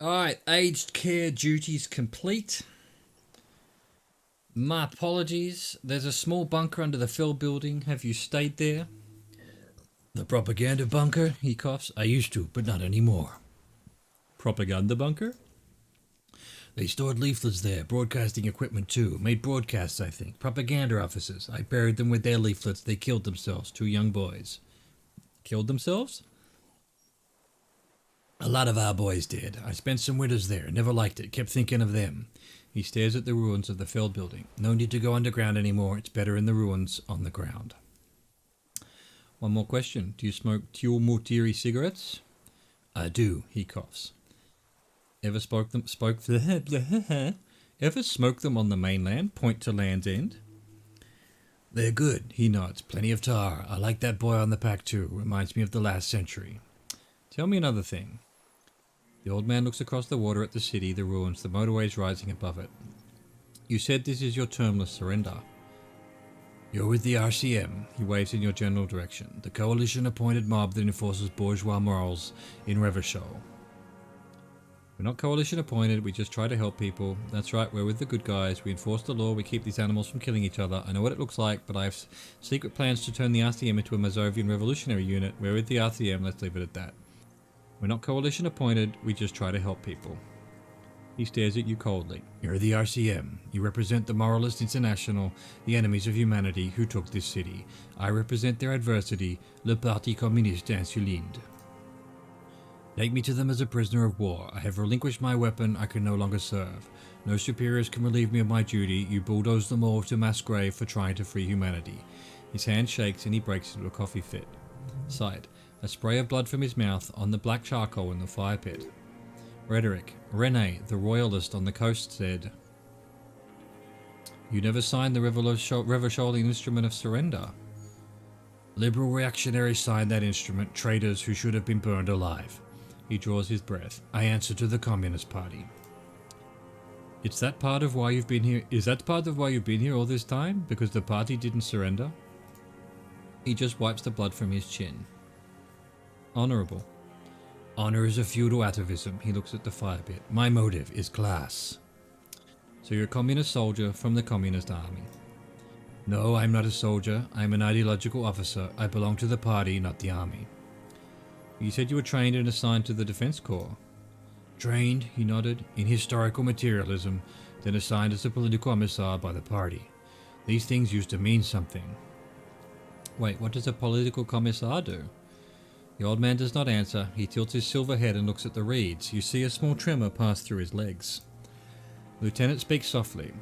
Alright, aged care duties complete. My apologies. There's a small bunker under the Phil building. Have you stayed there? The propaganda bunker, he coughs. I used to, but not anymore. Propaganda bunker? They stored leaflets there, broadcasting equipment too. Made broadcasts, I think. Propaganda officers. I buried them with their leaflets. They killed themselves. 2 young boys. Killed themselves? A lot of our boys did. I spent some winters there. Never liked it. Kept thinking of them. He stares at the ruins of the Feld building. No need to go underground anymore. It's better in the ruins on the ground. One more question. Do you smoke Tiumutiri cigarettes? I do, he coughs. Ever smoke them on the mainland? Point to Land's End? They're good, he nods. Plenty of tar. I like that boy on the pack too. Reminds me of the last century. Tell me another thing. The old man looks across the water at the city, the ruins, the motorways rising above it. You said this is your termless surrender. You're with the RCM, he waves in your general direction. The coalition-appointed mob that enforces bourgeois morals in Revachol. We're not coalition-appointed, we just try to help people. That's right, we're with the good guys. We enforce the law, we keep these animals from killing each other. I know what it looks like, but I have secret plans to turn the RCM into a Mazovian revolutionary unit. We're with the RCM, let's leave it at that. We're not coalition appointed, we just try to help people. He stares at you coldly. You're the RCM. You represent the Moralist International, the enemies of humanity who took this city. I represent their adversity, le Parti Communiste Insulinde. Take me to them as a prisoner of war. I have relinquished my weapon, I can no longer serve. No superiors can relieve me of my duty. You bulldoze them all to mass grave for trying to free humanity. His hand shakes and he breaks into a coffee fit. Sight. A spray of blood from his mouth on the black charcoal in the fire pit. Rhetoric. Rene, the royalist on the coast, said, You never signed the Revacholian instrument of surrender. Liberal reactionaries signed that instrument, traitors who should have been burned alive. He draws his breath. I answer to the Communist Party. Is that part of why you've been here all this time? Because the party didn't surrender? He just wipes the blood from his chin. Honourable. Honour is a feudal atavism. He looks at the fire pit. My motive is class. So you're a communist soldier from the Communist Army. No, I'm not a soldier. I'm an ideological officer. I belong to the party, not the army. You said you were trained and assigned to the Defence Corps. Trained, he nodded, in historical materialism, then assigned as a political commissar by the party. These things used to mean something. Wait, what does a political commissar do? The old man does not answer. He tilts his silver head and looks at the reeds. You see a small tremor pass through his legs. The lieutenant speaks softly.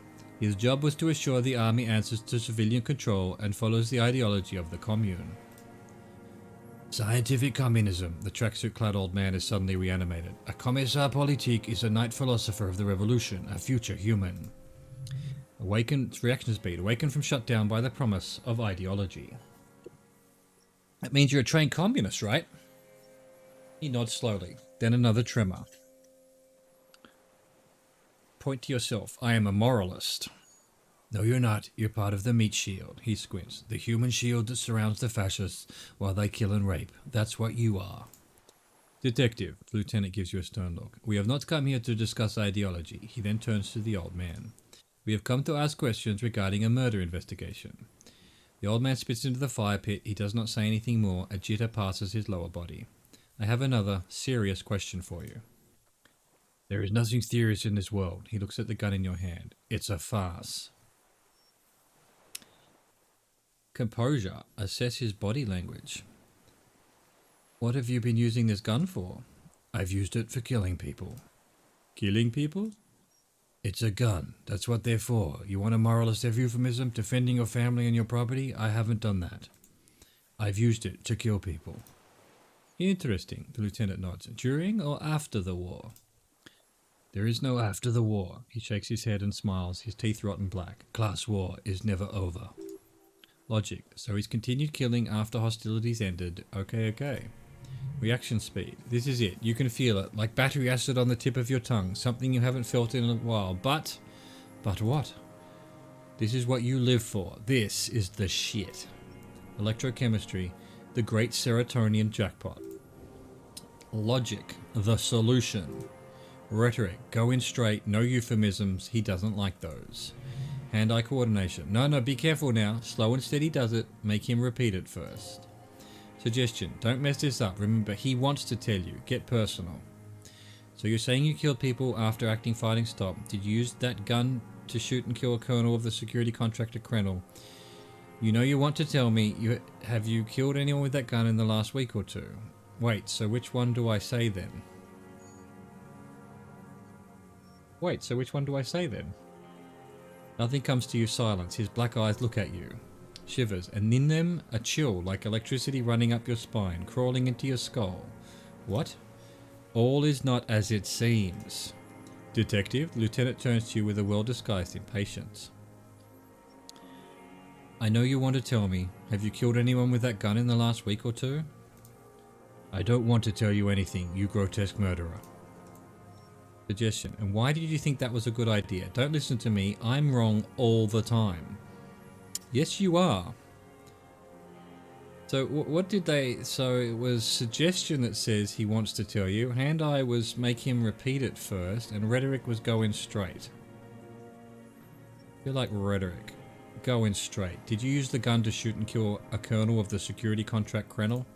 His job was to assure the army answers to civilian control and follows the ideology of the commune. Scientific communism. The tracksuit-clad old man is suddenly reanimated. A commissar politique is a knight philosopher of the revolution, a future human. Awakened, reaction speed. Awakened from shutdown by the promise of ideology. That means you're a trained communist, right? He nods slowly. Then another tremor. Point to yourself. I am a moralist. No, you're not. You're part of the meat shield. He squints. The human shield that surrounds the fascists while they kill and rape. That's what you are. Detective. The lieutenant gives you a stern look. We have not come here to discuss ideology. He then turns to the old man. We have come to ask questions regarding a murder investigation. The old man spits into the fire pit. He does not say anything more. A jitter passes his lower body. I have another serious question for you. There is nothing serious in this world. He looks at the gun in your hand. It's a farce. Composure. Assess his body language. What have you been using this gun for? I've used it for killing people. Killing people? It's a gun. That's what they're for. You want a moralist euphemism? Defending your family and your property? I haven't done that. I've used it to kill people. Interesting, the lieutenant nods. During or after the war? There is no after the war. He shakes his head and smiles, his teeth rotten black. Class war is never over. Logic. So he's continued killing after hostilities ended. Okay. Reaction speed. This is it. You can feel it. Like battery acid on the tip of your tongue. Something you haven't felt in a while. But what? This is what you live for. This is the shit. Electrochemistry. The great serotonin jackpot. Logic. The solution. Rhetoric. Go in straight. No euphemisms. He doesn't like those. Hand-eye coordination. No, be careful now. Slow and steady does it. Make him repeat it first. Suggestion. Don't mess this up. Remember, he wants to tell you. Get personal. So you're saying you killed people after acting fighting stop. Did you use that gun to shoot and kill a colonel of the security contractor Krenel? You know you want to tell me. Have you killed anyone with that gun in the last week or two? Wait, so which one do I say then? Nothing comes to you. Silence. His black eyes look at you. Shivers, and in them a chill like electricity running up your spine, crawling into your skull. What? All is not as it seems. Detective, the lieutenant turns to you with a well-disguised impatience. I know you want to tell me. Have you killed anyone with that gun in the last week or two? I don't want to tell you anything, you grotesque murderer. Suggestion. And why did you think that was a good idea? Don't listen to me. I'm wrong all the time. Yes, you are. So what did they... So it was suggestion that says he wants to tell you. Hand-eye was make him repeat it first. And rhetoric was go in straight. You're like rhetoric. Go in straight. Did you use the gun to shoot and kill a colonel of the security contract Krenel?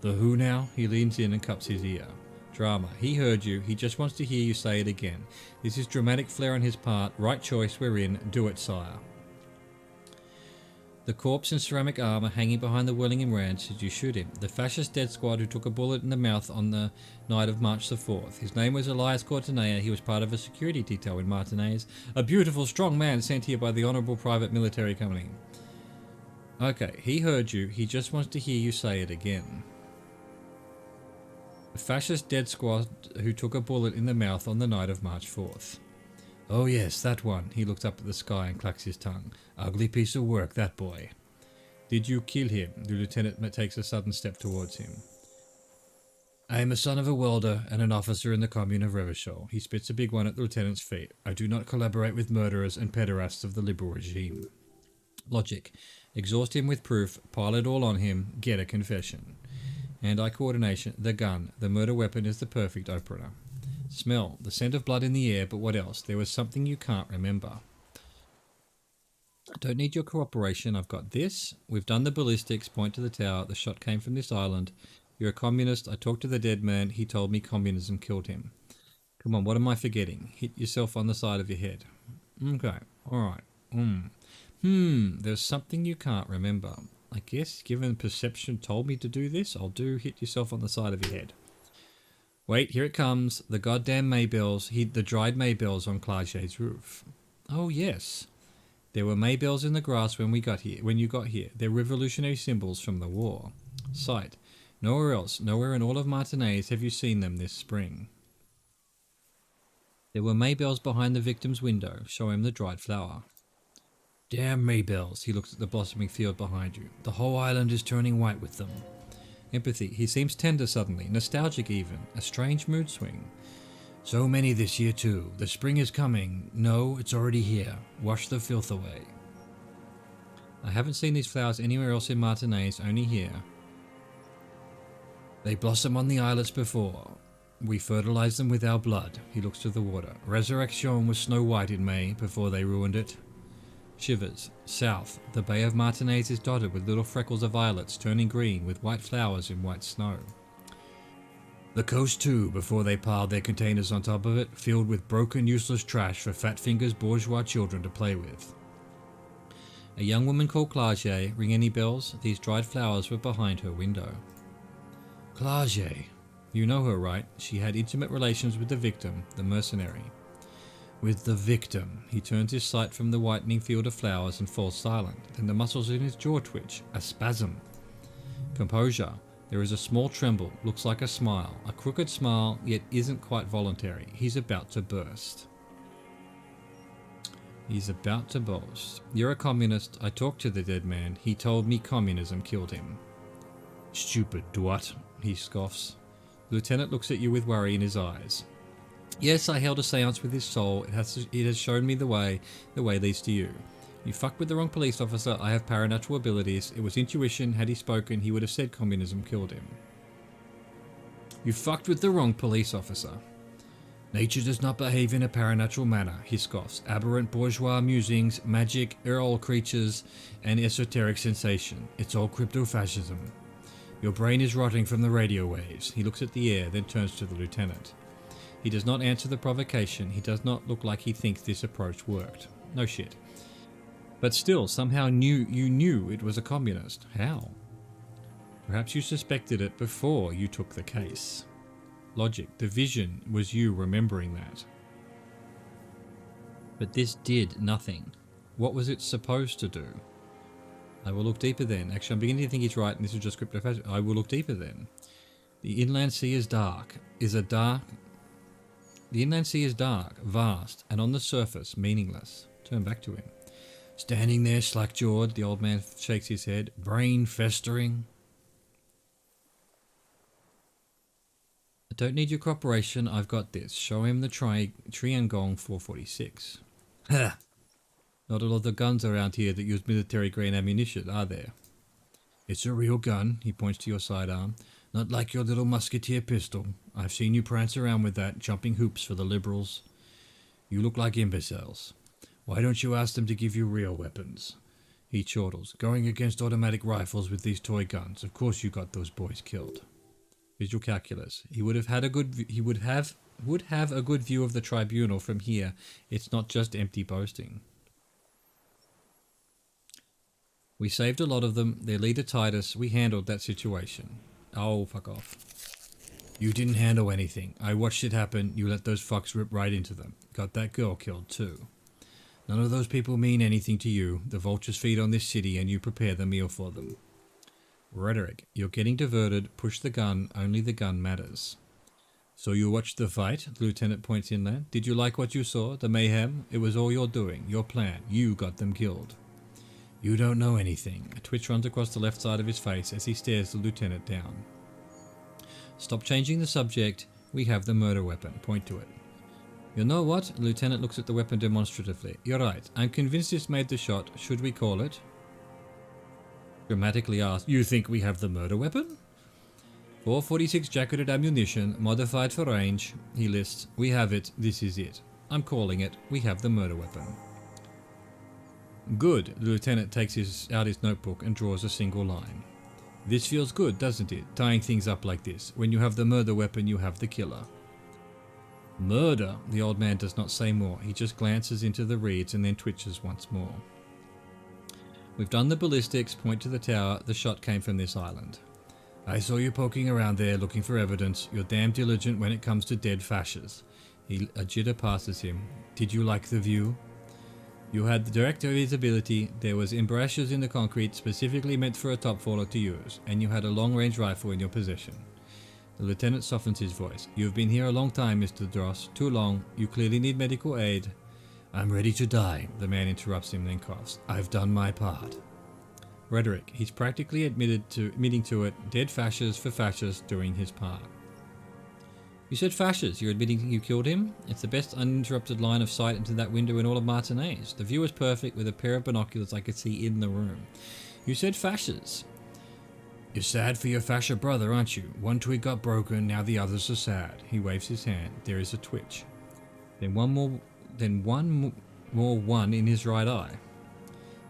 The who now? He leans in and cups his ear. Drama. He heard you. He just wants to hear you say it again. This is dramatic flair on his part. Right choice. We're in. Do it, sire. The corpse in ceramic armour hanging behind the Wellingham Ranch. Did you shoot him? The fascist dead squad who took a bullet in the mouth on the night of March the 4th. His name was Elias Cortinea. He was part of a security detail in Martinez. A beautiful, strong man sent here by the Honourable Private Military Company. Okay, he heard you. He just wants to hear you say it again. The fascist dead squad who took a bullet in the mouth on the night of March 4th. Oh yes, that one. He looks up at the sky and clacks his tongue. Ugly piece of work, that boy. Did you kill him? The lieutenant takes a sudden step towards him. I am a son of a welder and an officer in the commune of Revachol. He spits a big one at the lieutenant's feet. I do not collaborate with murderers and pederasts of the liberal regime. Logic. Exhaust him with proof, pile it all on him, get a confession. Hand-eye coordination, the gun, the murder weapon is the perfect opener. Smell, the scent of blood in the air, but what else? There was something you can't remember. Don't need your cooperation, I've got this. We've done the ballistics, point to the tower, the shot came from this island. You're a communist, I talked to the dead man, he told me communism killed him. Come on, what am I forgetting? Hit yourself on the side of your head. Okay, alright. There's something you can't remember. I guess, given perception told me to do this, I'll do hit yourself on the side of your head. Wait, here it comes. The goddamn Maybells. The dried Maybells on Clarget's roof. Oh, yes. There were Maybells in the grass when you got here. They're revolutionary symbols from the war. Sight. Nowhere else, nowhere in all of Martinez have you seen them this spring. There were Maybells behind the victim's window. Show him the dried flower. Damn Maybells. He looks at the blossoming field behind you. The whole island is turning white with them. Empathy. He seems tender suddenly, nostalgic even, a strange mood swing. So many this year too. The spring is coming. No, it's already here. Wash the filth away. I haven't seen these flowers anywhere else in Martinez, only here. They blossom on the islets before. We fertilize them with our blood. He looks to the water. Resurrection was snow white in May, before they ruined it. Shivers. South. The Bay of Martinez is dotted with little freckles of violets turning green with white flowers in white snow. The coast too, before they piled their containers on top of it, filled with broken, useless trash for Fat Finger's bourgeois children to play with. A young woman called Clarget. Ring any bells? These dried flowers were behind her window. Clarget. You know her, right? She had intimate relations with the victim, the mercenary. With the victim. He turns his sight from the whitening field of flowers and falls silent. Then the muscles in his jaw twitch. A spasm. Composure. There is a small tremble. Looks like a smile. A crooked smile, yet isn't quite voluntary. He's about to burst. He's about to burst. You're a communist. I talked to the dead man. He told me communism killed him. Stupid dwat. He scoffs. The lieutenant looks at you with worry in his eyes. Yes, I held a seance with his soul. It has shown me the way leads to you. You fucked with the wrong police officer. I have paranatural abilities. It was intuition. Had he spoken, he would have said communism killed him. You fucked with the wrong police officer. Nature does not behave in a paranatural manner, he scoffs. Aberrant bourgeois musings, magic, earl creatures, and esoteric sensation. It's all crypto-fascism. Your brain is rotting from the radio waves. He looks at the air, then turns to the lieutenant. He does not answer the provocation. He does not look like he thinks this approach worked. No shit. But still, somehow you knew it was a communist. How? Perhaps you suspected it before you took the case. Logic. The vision was you remembering that. But this did nothing. What was it supposed to do? I will look deeper then. Actually, I'm beginning to think he's right, and this is just crypto. I will look deeper then. The inland sea is dark. The inland sea is dark, vast, and on the surface, meaningless. Turn back to him. Standing there, slack-jawed, the old man shakes his head. Brain festering. I don't need your cooperation. I've got this. Show him the Triangong 446. Ha! Not a lot of guns around here that use military-grade ammunition, are there? It's a real gun, he points to your sidearm. Not like your little musketeer pistol. I've seen you prance around with that, jumping hoops for the liberals. You look like imbeciles. Why don't you ask them to give you real weapons? He chortles. Going against automatic rifles with these toy guns. Of course you got those boys killed. Visual calculus. He would have a good view of the tribunal from here. It's not just empty boasting. We saved a lot of them. Their leader Titus. We handled that situation. Oh, fuck off. You didn't handle anything. I watched it happen. You let those fucks rip right into them. Got that girl killed too. None of those people mean anything to you. The vultures feed on this city and you prepare the meal for them. Rhetoric. You're getting diverted. Push the gun. Only the gun matters. So you watched the fight? The lieutenant points in there. Did you like what you saw? The mayhem? It was all your doing. Your plan. You got them killed. You don't know anything. A twitch runs across the left side of his face as he stares the lieutenant down. Stop changing the subject. We have the murder weapon. Point to it. You know what? The lieutenant looks at the weapon demonstratively. You're right. I'm convinced this made the shot. Should we call it? Dramatically asked. You think we have the murder weapon? 446 jacketed ammunition, modified for range. He lists. We have it. This is it. I'm calling it. We have the murder weapon. Good. The lieutenant takes out his notebook and draws a single line. This feels good, doesn't it? Tying things up like this. When you have the murder weapon, you have the killer. Murder? The old man does not say more. He just glances into the reeds and then twitches once more. We've done the ballistics. Point to the tower. The shot came from this island. I saw you poking around there looking for evidence. You're damn diligent when it comes to dead fascists. A jitter passes him. Did you like the view? You had the direct visibility, there was embrasures in the concrete specifically meant for a topfaller to use, and you had a long-range rifle in your possession. The lieutenant softens his voice. You have been here a long time, Mr. Dross. Too long. You clearly need medical aid. I'm ready to die, the man interrupts him, then coughs. I've done my part. Rhetoric. He's practically admitting to it. Dead fascists for fascists doing his part. You said fascists. You're admitting you killed him? It's the best uninterrupted line of sight into that window in all of Martinez. The view is perfect with a pair of binoculars I could see in the room. You said fascists. You're sad for your fascia brother, aren't you? One twig got broken, now the others are sad. He waves his hand. There is a twitch. Then one more in his right eye.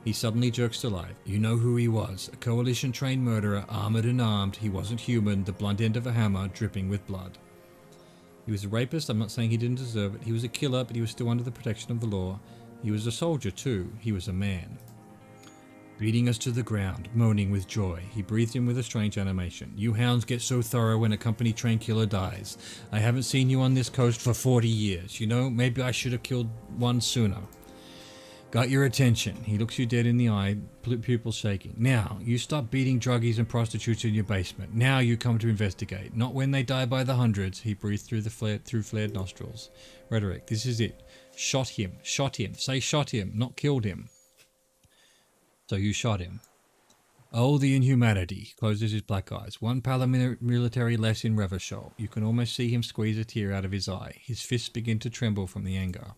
He suddenly jerks to life. You know who he was. A coalition-trained murderer, armored and armed. He wasn't human, the blunt end of a hammer, dripping with blood. He was a rapist. I'm not saying he didn't deserve it. He was a killer, but he was still under the protection of the law. He was a soldier, too. He was a man. Beating us to the ground, moaning with joy. He breathed in with a strange animation. You hounds get so thorough when a company-trained killer dies. I haven't seen you on this coast for 40 years. You know, maybe I should have killed one sooner. Got your attention. He looks you dead in the eye, pupils shaking. Now, you stop beating druggies and prostitutes in your basement. Now you come to investigate. Not when they die by the hundreds. He breathed through flared nostrils. Rhetoric. This is it. Shot him. Shot him. Say shot him, not killed him. So you shot him. Oh, the inhumanity. Closes his black eyes. One paramilitary less in Revachol. You can almost see him squeeze a tear out of his eye. His fists begin to tremble from the anger.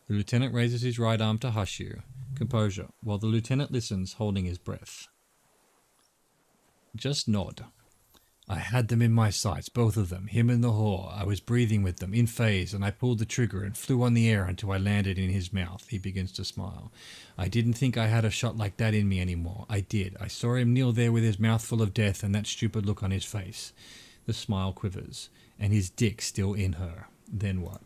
The lieutenant raises his right arm to hush you. Composure, while the lieutenant listens, holding his breath. Just nod. I had them in my sights, both of them, him and the whore. I was breathing with them, in phase, and I pulled the trigger and flew on the air until I landed in his mouth. He begins to smile. I didn't think I had a shot like that in me anymore. I did. I saw him kneel there with his mouth full of death and that stupid look on his face. The smile quivers, and his dick still in her. Then what?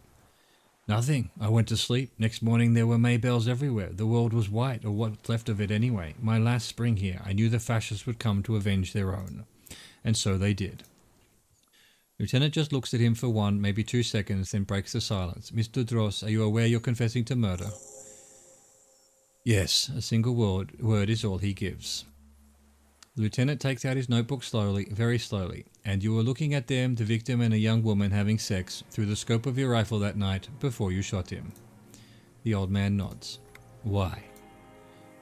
Nothing. I went to sleep. Next morning there were Maybells everywhere. The world was white, or what's left of it anyway. My last spring here, I knew the fascists would come to avenge their own. And so they did. Lieutenant just looks at him for 1, maybe 2 seconds, then breaks the silence. Mr. Dross, are you aware you're confessing to murder? Yes, a single word is all he gives. The lieutenant takes out his notebook slowly, very slowly. And you were looking at them, the victim and a young woman having sex, through the scope of your rifle that night, before you shot him. The old man nods. Why?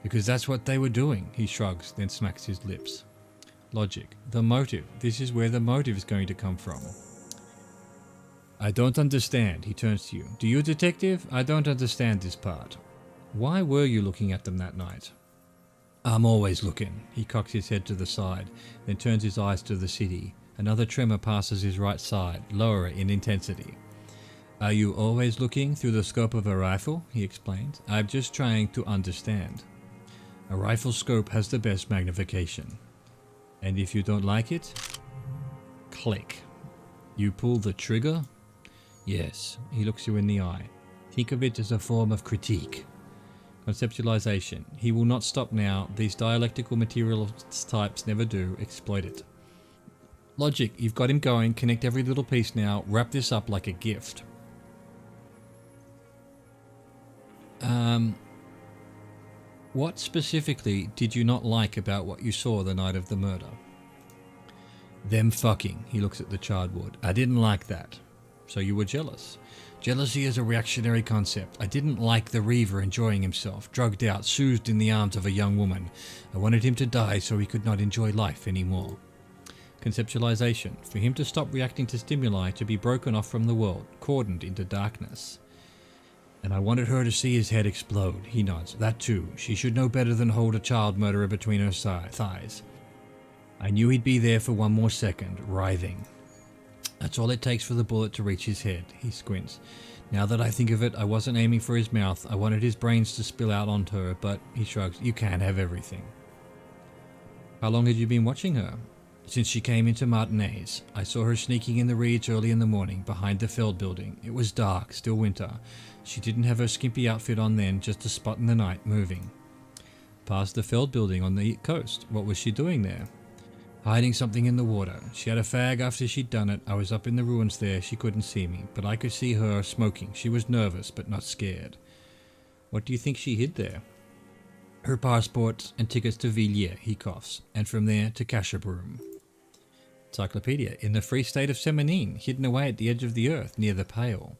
Because that's what they were doing, he shrugs, then smacks his lips. Logic. The motive. This is where the motive is going to come from. I don't understand, he turns to you. Do you, detective? I don't understand this part. Why were you looking at them that night? I'm always looking. He cocks his head to the side, then turns his eyes to the city. Another tremor passes his right side, lower in intensity. Are you always looking through the scope of a rifle? He explains. I'm just trying to understand. A rifle scope has the best magnification. And if you don't like it, click. You pull the trigger? Yes. He looks you in the eye. Think of it as a form of critique. Conceptualization. He will not stop now. These dialectical materialist types never do. Exploit it. Logic. You've got him going. Connect every little piece now. Wrap this up like a gift. What specifically did you not like about what you saw the night of the murder? Them fucking. He looks at the charred wood. I didn't like that. So you were jealous. Jealousy is a reactionary concept. I didn't like the Rover enjoying himself, drugged out, soothed in the arms of a young woman. I wanted him to die so he could not enjoy life anymore. Conceptualization. For him to stop reacting to stimuli, to be broken off from the world, cordoned into darkness. And I wanted her to see his head explode. He nods. That too. She should know better than hold a child murderer between her thighs. I knew he'd be there for 1 more second, writhing. That's all it takes for the bullet to reach his head. He squints. Now that I think of it, I wasn't aiming for his mouth. I wanted his brains to spill out onto her, but he shrugs. You can't have everything. How long had you been watching her? Since she came into Martinez. I saw her sneaking in the reeds early in the morning, behind the Feld building. It was dark, still winter. She didn't have her skimpy outfit on then, just a spot in the night, moving. Past the Feld building on the coast. What was she doing there? Hiding something in the water. She had a fag after she'd done it. I was up in the ruins there. She couldn't see me, but I could see her smoking. She was nervous, but not scared. What do you think she hid there? Her passports and tickets to Villiers, he coughs, and from there to Cashabroom. Encyclopedia. In the free state of Semenine, hidden away at the edge of the earth, near the Pale.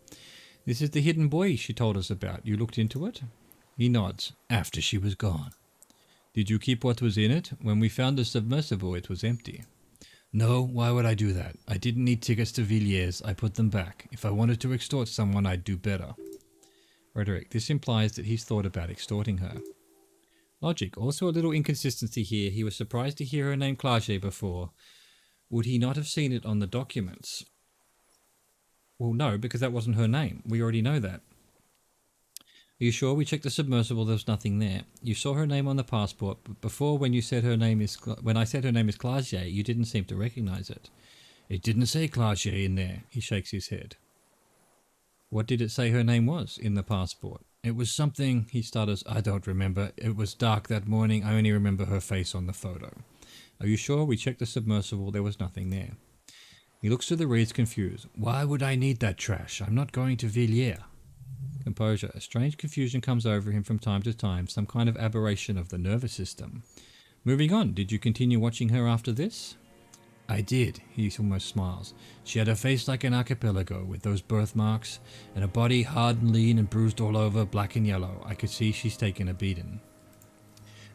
This is the hidden buoy she told us about. You looked into it? He nods. After she was gone. Did you keep what was in it? When we found the submersible, it was empty. No, why would I do that? I didn't need tickets to Villiers. I put them back. If I wanted to extort someone, I'd do better. Rhetoric. This implies that he's thought about extorting her. Logic. Also a little inconsistency here. He was surprised to hear her name Clarget before. Would he not have seen it on the documents? Well, no, because that wasn't her name. We already know that. Are you sure? We checked the submersible. There was nothing there. You saw her name on the passport, but before, when I said her name is Clarget, you didn't seem to recognize it. It didn't say Clarget in there. He shakes his head. What did it say her name was in the passport? It was something, he stutters. I don't remember. It was dark that morning. I only remember her face on the photo. Are you sure? We checked the submersible. There was nothing there. He looks to the reeds confused. Why would I need that trash? I'm not going to Villiers. Composure. A strange confusion comes over him from time to time, some kind of aberration of the nervous system. Moving on, did you continue watching her after this? I did. He almost smiles. She had a face like an archipelago, with those birthmarks, and a body hard and lean and bruised all over, black and yellow. I could see she's taken a beating.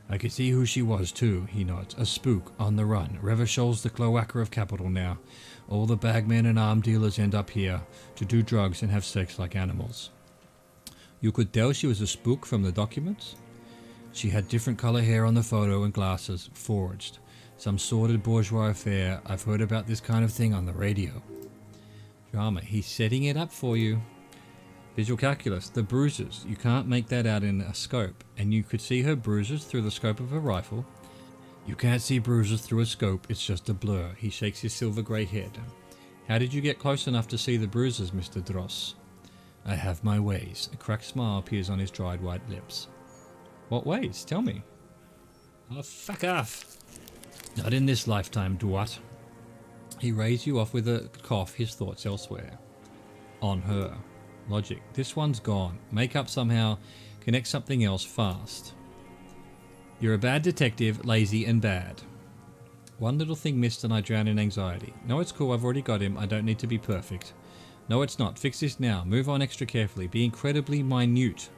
I could see who she was, too, he nods. A spook, on the run. Revershol's the cloaca of capital now. All the bagmen and arm dealers end up here, to do drugs and have sex like animals. You could tell she was a spook from the documents? She had different color hair on the photo and glasses, forged. Some sordid bourgeois affair. I've heard about this kind of thing on the radio. Drama. He's setting it up for you. Visual calculus. The bruises. You can't make that out in a scope. And you could see her bruises through the scope of a rifle. You can't see bruises through a scope. It's just a blur. He shakes his silver grey head. How did you get close enough to see the bruises, Mr. Dross? I have my ways. A cracked smile appears on his dried white lips. What ways? Tell me. Oh, fuck off. Not in this lifetime, Duat. He raised you off with a cough, his thoughts elsewhere. On her. Logic. This one's gone. Make up somehow. Connect something else fast. You're a bad detective, lazy and bad. One little thing missed and I drown in anxiety. No, it's cool. I've already got him. I don't need to be perfect. No, it's not. Fix this now. Move on extra carefully. Be incredibly minute.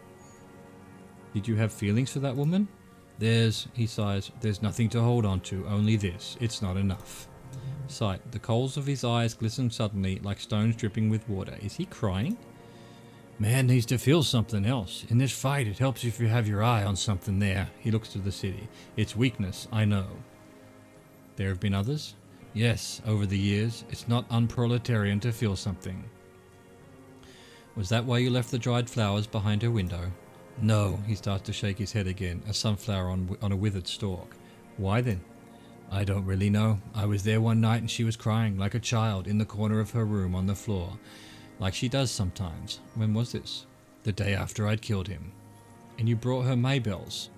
Did you have feelings for that woman? He sighs, there's nothing to hold on to, only this. It's not enough. Sight. The coals of his eyes glisten suddenly, like stones dripping with water. Is he crying? Man needs to feel something else. In this fight, it helps if you have your eye on something there. He looks to the city. It's weakness, I know. There have been others? Yes, over the years. It's not unproletarian to feel something. Was that why you left the dried flowers behind her window? No, he starts to shake his head again, a sunflower on a withered stalk. Why then? I don't really know. I was there one night and she was crying like a child in the corner of her room on the floor, like she does sometimes. When was this? The day after I'd killed him. And you brought her Maybells?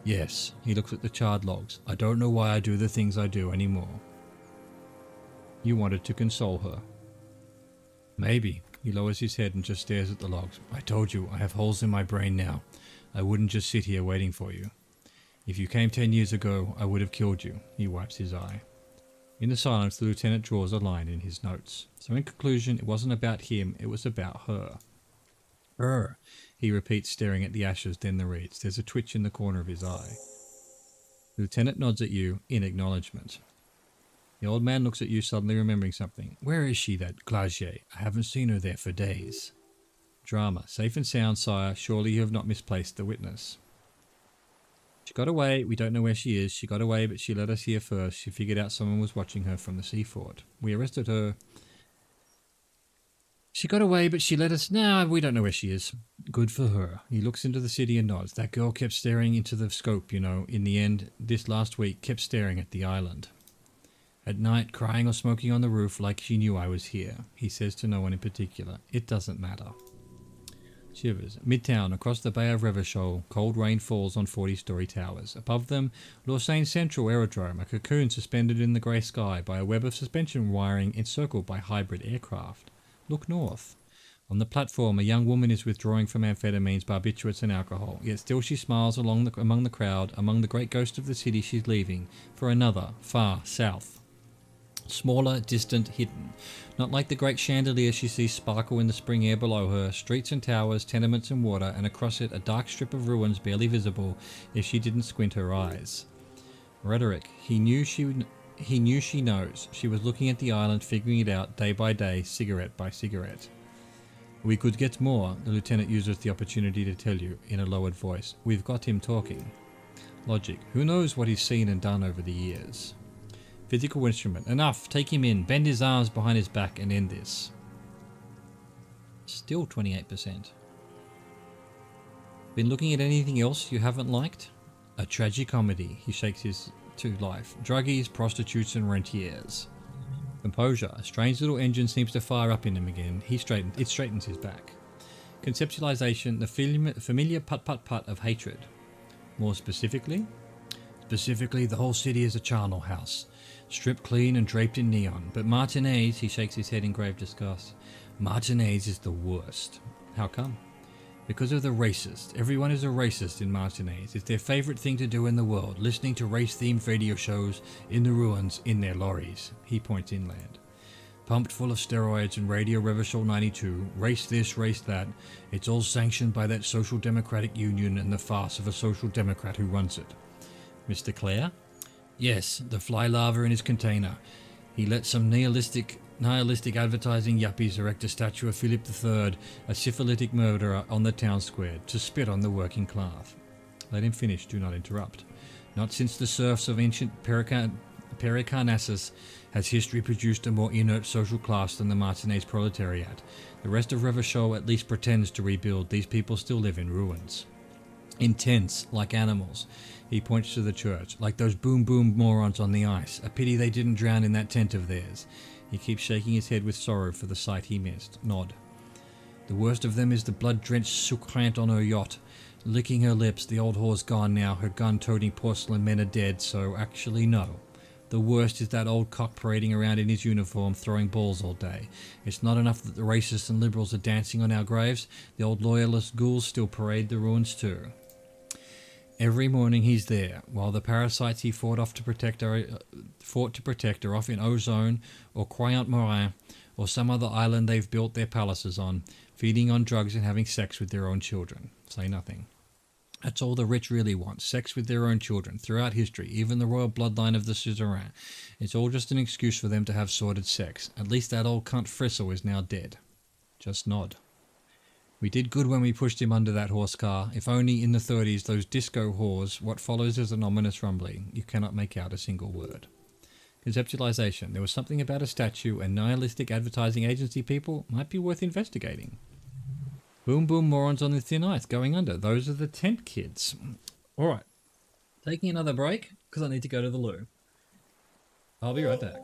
Yes, he looks at the charred logs. I don't know why I do the things I do anymore. You wanted to console her. Maybe. He lowers his head and just stares at the logs. I told you, I have holes in my brain now. I wouldn't just sit here waiting for you. If you came 10 years ago, I would have killed you. He wipes his eye. In the silence, the lieutenant draws a line in his notes. So in conclusion, it wasn't about him, it was about her. Her, he repeats, staring at the ashes, then the reeds. There's a twitch in the corner of his eye. The lieutenant nods at you in acknowledgement. The old man looks at you, suddenly remembering something. Where is she, that Glacier? I haven't seen her there for days. Drama. Safe and sound, sire. Surely you have not misplaced the witness. She got away. We don't know where she is. She got away, but she let us here first. She figured out someone was watching her from the sea fort. We arrested her. She got away, but she let us... Nah, we don't know where she is. Good for her. He looks into the city and nods. That girl kept staring into the scope, you know. In the end, this last week, kept staring at the island. At night, crying or smoking on the roof like she knew I was here. He says to no one in particular. It doesn't matter. Shivers. Midtown, across the Bay of Revachol, cold rain falls on 40-story towers. Above them, Lausanne Central Aerodrome, a cocoon suspended in the grey sky by a web of suspension wiring encircled by hybrid aircraft. Look north. On the platform, a young woman is withdrawing from amphetamines, barbiturates and alcohol, yet still she smiles among the crowd, among the great ghost of the city she's leaving, for another, far south. Smaller, distant, hidden. Not like the great chandelier she sees sparkle in the spring air below her, streets and towers, tenements and water, and across it a dark strip of ruins barely visible if she didn't squint her eyes. Rhetoric. He knew she knows. She was looking at the island, figuring it out day by day, cigarette by cigarette. We could get more, the lieutenant uses the opportunity to tell you, in a lowered voice. We've got him talking. Logic. Who knows what he's seen and done over the years? Physical instrument. Enough. Take him in. Bend his arms behind his back and end this. Still 28%. Been looking at anything else you haven't liked? A tragicomedy. He shakes his to life. Druggies, prostitutes and rentiers. Composure. A strange little engine seems to fire up in him again. It straightens his back. Conceptualization. The familiar put-put-put of hatred. More specifically? Specifically, the whole city is a charnel house. Stripped clean and draped in neon. But Martinez, he shakes his head in grave disgust. Martinez is the worst. How come? Because of the racist. Everyone is a racist in Martinez. It's their favourite thing to do in the world, listening to race-themed radio shows in the ruins in their lorries. He points inland. Pumped full of steroids and Radio Revachol 92. Race this, race that. It's all sanctioned by that Social Democratic Union and the farce of a social democrat who runs it. Mr. Clare? Yes, the fly larva in his container. He let some nihilistic advertising yuppies erect a statue of Philip III, a syphilitic murderer, on the town square, to spit on the working class. Let him finish, do not interrupt. Not since the serfs of ancient Pericarnassus has history produced a more inert social class than the Martinez proletariat. The rest of Revachol at least pretends to rebuild. These people still live in ruins. In tents, like animals. He points to the church, like those boom-boom morons on the ice. A pity they didn't drown in that tent of theirs. He keeps shaking his head with sorrow for the sight he missed. Nod. The worst of them is the blood-drenched Sucrant on her yacht, licking her lips. The old whore's gone now. Her gun-toting porcelain men are dead, so actually no. The worst is that old cock parading around in his uniform, throwing balls all day. It's not enough that the racists and liberals are dancing on our graves. The old loyalist ghouls still parade the ruins too. Every morning he's there, while the parasites he fought to protect are off in Ozone or Croyant Morin or some other island they've built their palaces on, feeding on drugs and having sex with their own children. Say nothing. That's all the rich really want, sex with their own children. Throughout history, even the royal bloodline of the suzerain. It's all just an excuse for them to have sordid sex. At least that old cunt Frissel is now dead. Just nod. We did good when we pushed him under that horse car. If only in the 30s those disco whores, what follows is an ominous rumbling. You cannot make out a single word. Conceptualization. There was something about a statue and nihilistic advertising agency people might be worth investigating. Boom boom morons on the thin ice going under. Those are the tent kids. Alright. Taking another break because I need to go to the loo. I'll be right back.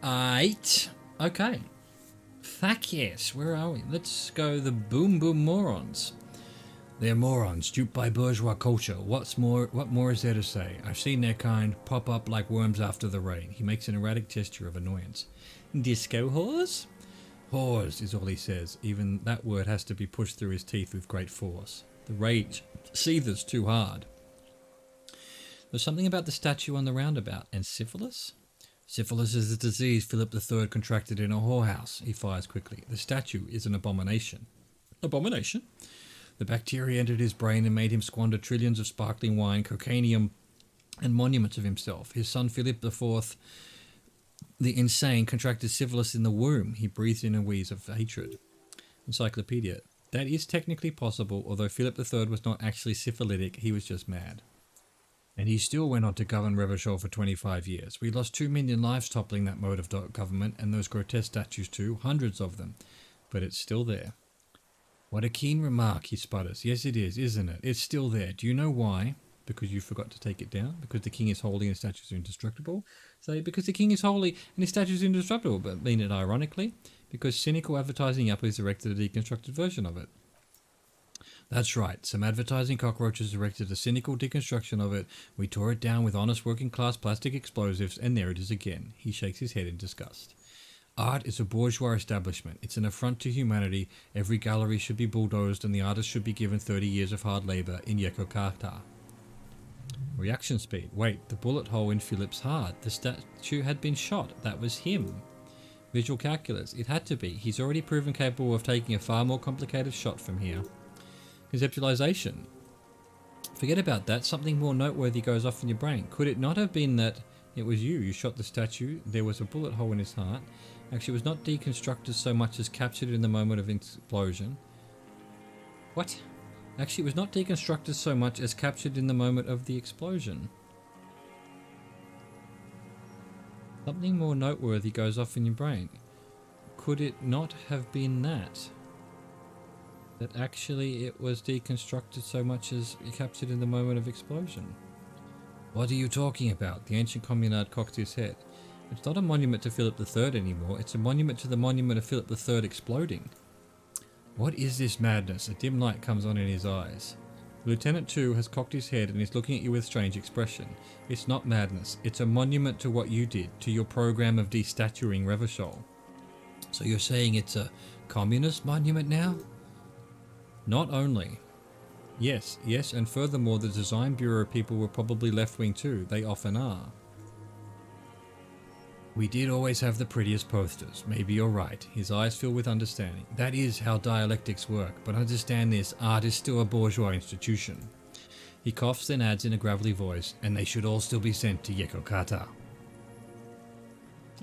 Eight. Okay. Fuck yes. Where are we? Let's go the boom boom morons. They're morons, duped by bourgeois culture. What more is there to say? I've seen their kind pop up like worms after the rain. He makes an erratic gesture of annoyance. Disco whores? Whores is all he says. Even that word has to be pushed through his teeth with great force. The rage seethes too hard. There's something about the statue on the roundabout. And syphilis? Syphilis is a disease Philip III contracted in a whorehouse. He fires quickly. The statue is an abomination. Abomination? The bacteria entered his brain and made him squander trillions of sparkling wine, cocainium, and monuments of himself. His son Philip IV, the insane, contracted syphilis in the womb. He breathed in a wheeze of hatred. Encyclopedia. That is technically possible, although Philip III was not actually syphilitic, he was just mad. And he still went on to govern Revachol for 25 years. We lost 2 million lives toppling that mode of government, and those grotesque statues too, hundreds of them. But it's still there. What a keen remark, he sputters. Yes, it is, isn't it? It's still there. Do you know why? Because you forgot to take it down? Because the king is holy and his statues are indestructible? Say, because the king is holy and his statues are indestructible, but mean it ironically? Because cynical advertising yappies erected a deconstructed version of it. That's right, some advertising cockroaches erected a cynical deconstruction of it. We tore it down with honest working class plastic explosives, and there it is again. He shakes his head in disgust. Art is a bourgeois establishment. It's an affront to humanity. Every gallery should be bulldozed and the artist should be given 30 years of hard labour in Yekokata. Reaction speed. Wait, the bullet hole in Philip's heart. The statue had been shot. That was him. Visual calculus. It had to be. He's already proven capable of taking a far more complicated shot from here. Conceptualization. Forget about that. Something more noteworthy goes off in your brain. Could it not have been that it was you? You shot the statue. There was a bullet hole in his heart. Actually, it was not deconstructed so much as captured in the moment of explosion. What? Actually, it was not deconstructed so much as captured in the moment of the explosion. Something more noteworthy goes off in your brain. Could it not have been that? That actually it was deconstructed so much as captured in the moment of explosion. What are you talking about? The ancient communard cocked his head. It's not a monument to Philip III anymore. It's a monument to the monument of Philip III exploding. What is this madness? A dim light comes on in his eyes. Lieutenant 2 has cocked his head and is looking at you with strange expression. It's not madness. It's a monument to what you did, to your program of destatuing Revachol. So you're saying it's a communist monument now? Not only. Yes, and furthermore, the design bureau people were probably left-wing too. They often are. We did always have the prettiest posters. Maybe you're right. His eyes fill with understanding. That is how dialectics work. But understand this, art is still a bourgeois institution. He coughs, then adds in a gravelly voice, and they should all still be sent to Yekokata.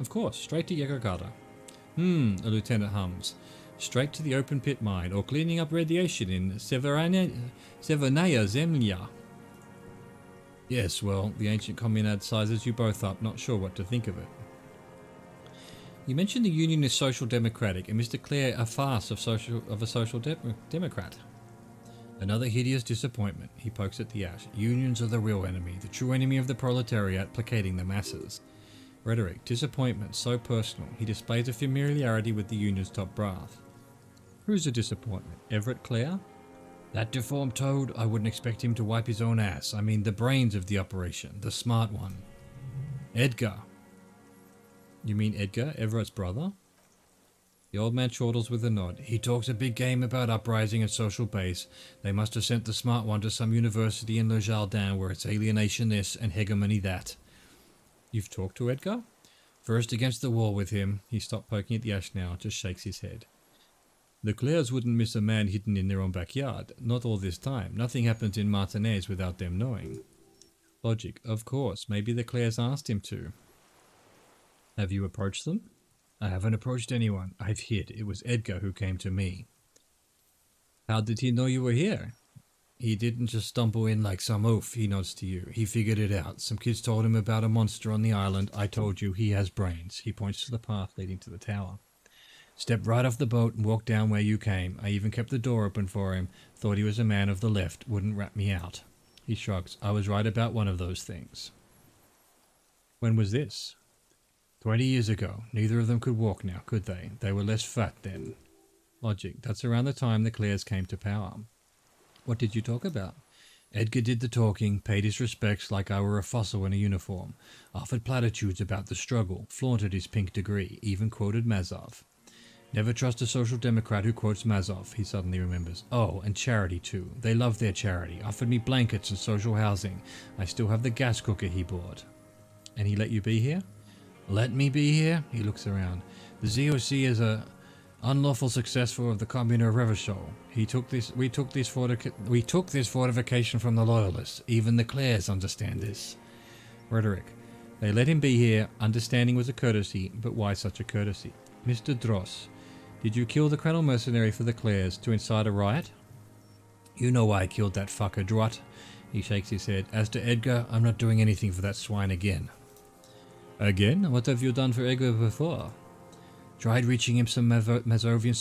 Of course, straight to Yekokata. A lieutenant hums. Straight to the open pit mine, or cleaning up radiation in Severnaya Zemlya. Yes, well, the ancient communad sizes you both up, not sure what to think of it. You mentioned the Union is social democratic, and Mr. Clare a farce of a social democrat. Another hideous disappointment. He pokes at the ash. Unions are the real enemy, the true enemy of the proletariat, placating the masses. Rhetoric, disappointment, so personal. He displays a familiarity with the Union's top brass. Who's a disappointment? Everett Clare? That deformed toad? I wouldn't expect him to wipe his own ass. I mean the brains of the operation, the smart one. Edgar. You mean Edgar, Everett's brother? The old man chortles with a nod. He talks a big game about uprising and social base. They must have sent the smart one to some university in Le Jardin where it's alienation this and hegemony that. You've talked to Edgar? First against the wall with him. He stopped poking at the ash now, just shakes his head. The Clares wouldn't miss a man hidden in their own backyard. Not all this time. Nothing happens in Martinez without them knowing. Logic. Of course. Maybe the Clares asked him to. Have you approached them? I haven't approached anyone. I've hid. It was Edgar who came to me. How did he know you were here? He didn't just stumble in like some oaf, he nods to you. He figured it out. Some kids told him about a monster on the island. I told you, he has brains. He points to the path leading to the tower. Stepped right off the boat and walked down where you came. I even kept the door open for him. Thought he was a man of the left. Wouldn't rat me out. He shrugs. I was right about one of those things. When was this? 20 years ago. Neither of them could walk now, could they? They were less fat then. Logic. That's around the time the Clares came to power. What did you talk about? Edgar did the talking, paid his respects like I were a fossil in a uniform, offered platitudes about the struggle, flaunted his pink degree, even quoted Mazov. Never trust a social democrat who quotes Mazov, he suddenly remembers. Oh, and charity too. They love their charity. Offered me blankets and social housing. I still have the gas cooker he bought. And he let you be here? Let me be here? He looks around. The ZOC is a unlawful successor of the Commune of Revachol. We took this fortification from the loyalists. Even the Clares understand this. Rhetoric. They let him be here. Understanding was a courtesy, but why such a courtesy? Mr. Dross. Did you kill the Colonel mercenary for the Clares to incite a riot? You know why I killed that fucker, Drott. He shakes his head. As to Edgar, I'm not doing anything for that swine again. Again? What have you done for Edgar before? Tried teaching him some Masovian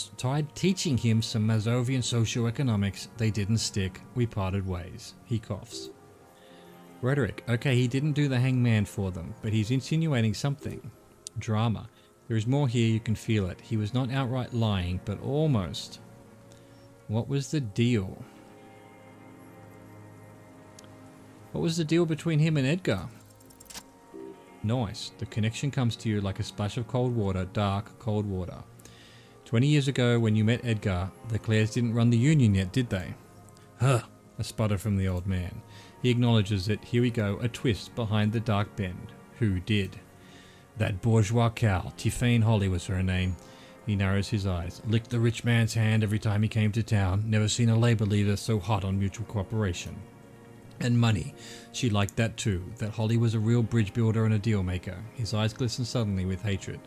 socioeconomics. They didn't stick. We parted ways. He coughs. Rhetoric. Okay, he didn't do the hangman for them, but he's insinuating something. Drama. There is more here, you can feel it. He was not outright lying, but almost. What was the deal? What was the deal between him and Edgar? Nice. The connection comes to you like a splash of cold water, dark, cold water. 20 years ago, when you met Edgar, the Clares didn't run the union yet, did they? Huh. A sputter from the old man. He acknowledges it. Here we go. A twist behind the dark bend. Who did? That bourgeois cow, Tiffane Holly was her name. He narrows his eyes. Licked the rich man's hand every time he came to town. Never seen a labour leader so hot on mutual cooperation. And money. She liked that too. That Holly was a real bridge builder and a deal maker. His eyes glisten suddenly with hatred.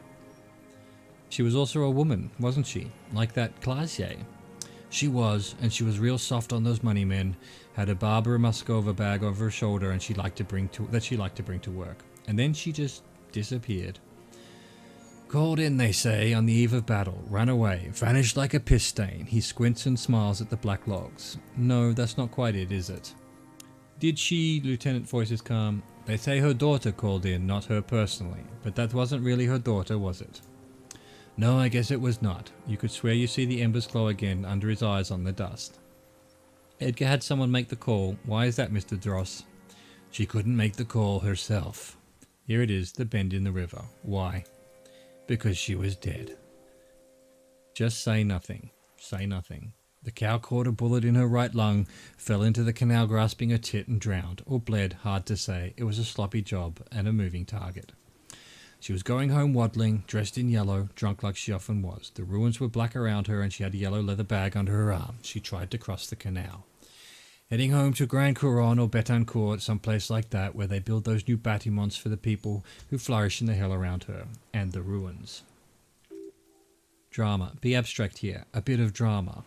She was also a woman, wasn't she? Like that Clasier. She was, and she was real soft on those money men. Had a Barbara Muskova bag over her shoulder and she liked to bring to work. And then she just disappeared. Called in, they say, on the eve of battle. Ran away. Vanished like a piss stain. He squints and smiles at the black logs. No, that's not quite it, is it? Did she? Lieutenant voices calm. They say her daughter called in, not her personally. But that wasn't really her daughter, was it? No, I guess it was not. You could swear you see the embers glow again under his eyes on the dust. Edgar had someone make the call. Why is that, Mr. Dross? She couldn't make the call herself. Here it is, the bend in the river. Why? Because she was dead. Just say nothing. Say nothing. The cow caught a bullet in her right lung, fell into the canal grasping a tit and drowned, or bled, hard to say. It was a sloppy job and a moving target. She was going home waddling, dressed in yellow, drunk like she often was. The ruins were black around her and she had a yellow leather bag under her arm. She tried to cross the canal. Heading home to Grand Couronne or Betancourt, someplace like that, where they build those new bâtiments for the people who flourish in the hell around her, and the ruins. Drama. Be abstract here. A bit of drama.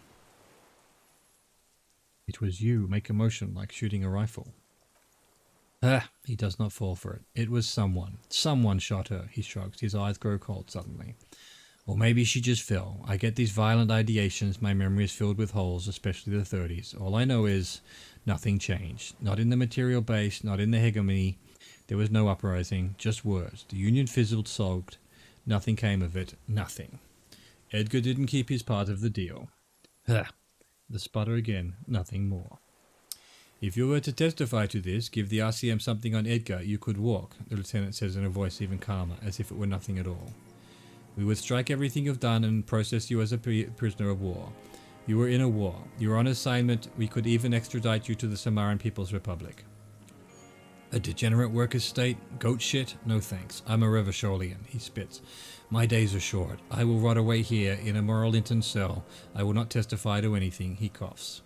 It was you. Make a motion like shooting a rifle. He does not fall for it. It was someone. Someone shot her. He shrugs. His eyes grow cold suddenly. Or maybe she just fell. I get these violent ideations. My memory is filled with holes, especially the 30s. All I know is nothing changed. Not in the material base, not in the hegemony. There was no uprising, just words. The union fizzled, sulked. Nothing came of it. Nothing. Edgar didn't keep his part of the deal. The sputter again. Nothing more. If you were to testify to this, give the RCM something on Edgar, you could walk, the lieutenant says in a voice even calmer, as if it were nothing at all. We would strike everything you've done and process you as a prisoner of war. You were in a war. You were on assignment. We could even extradite you to the Samaran People's Republic. A degenerate workers' state? Goat shit? No thanks. I'm a Revacholian. He spits. My days are short. I will rot away here in a Morlinton cell. I will not testify to anything. He coughs.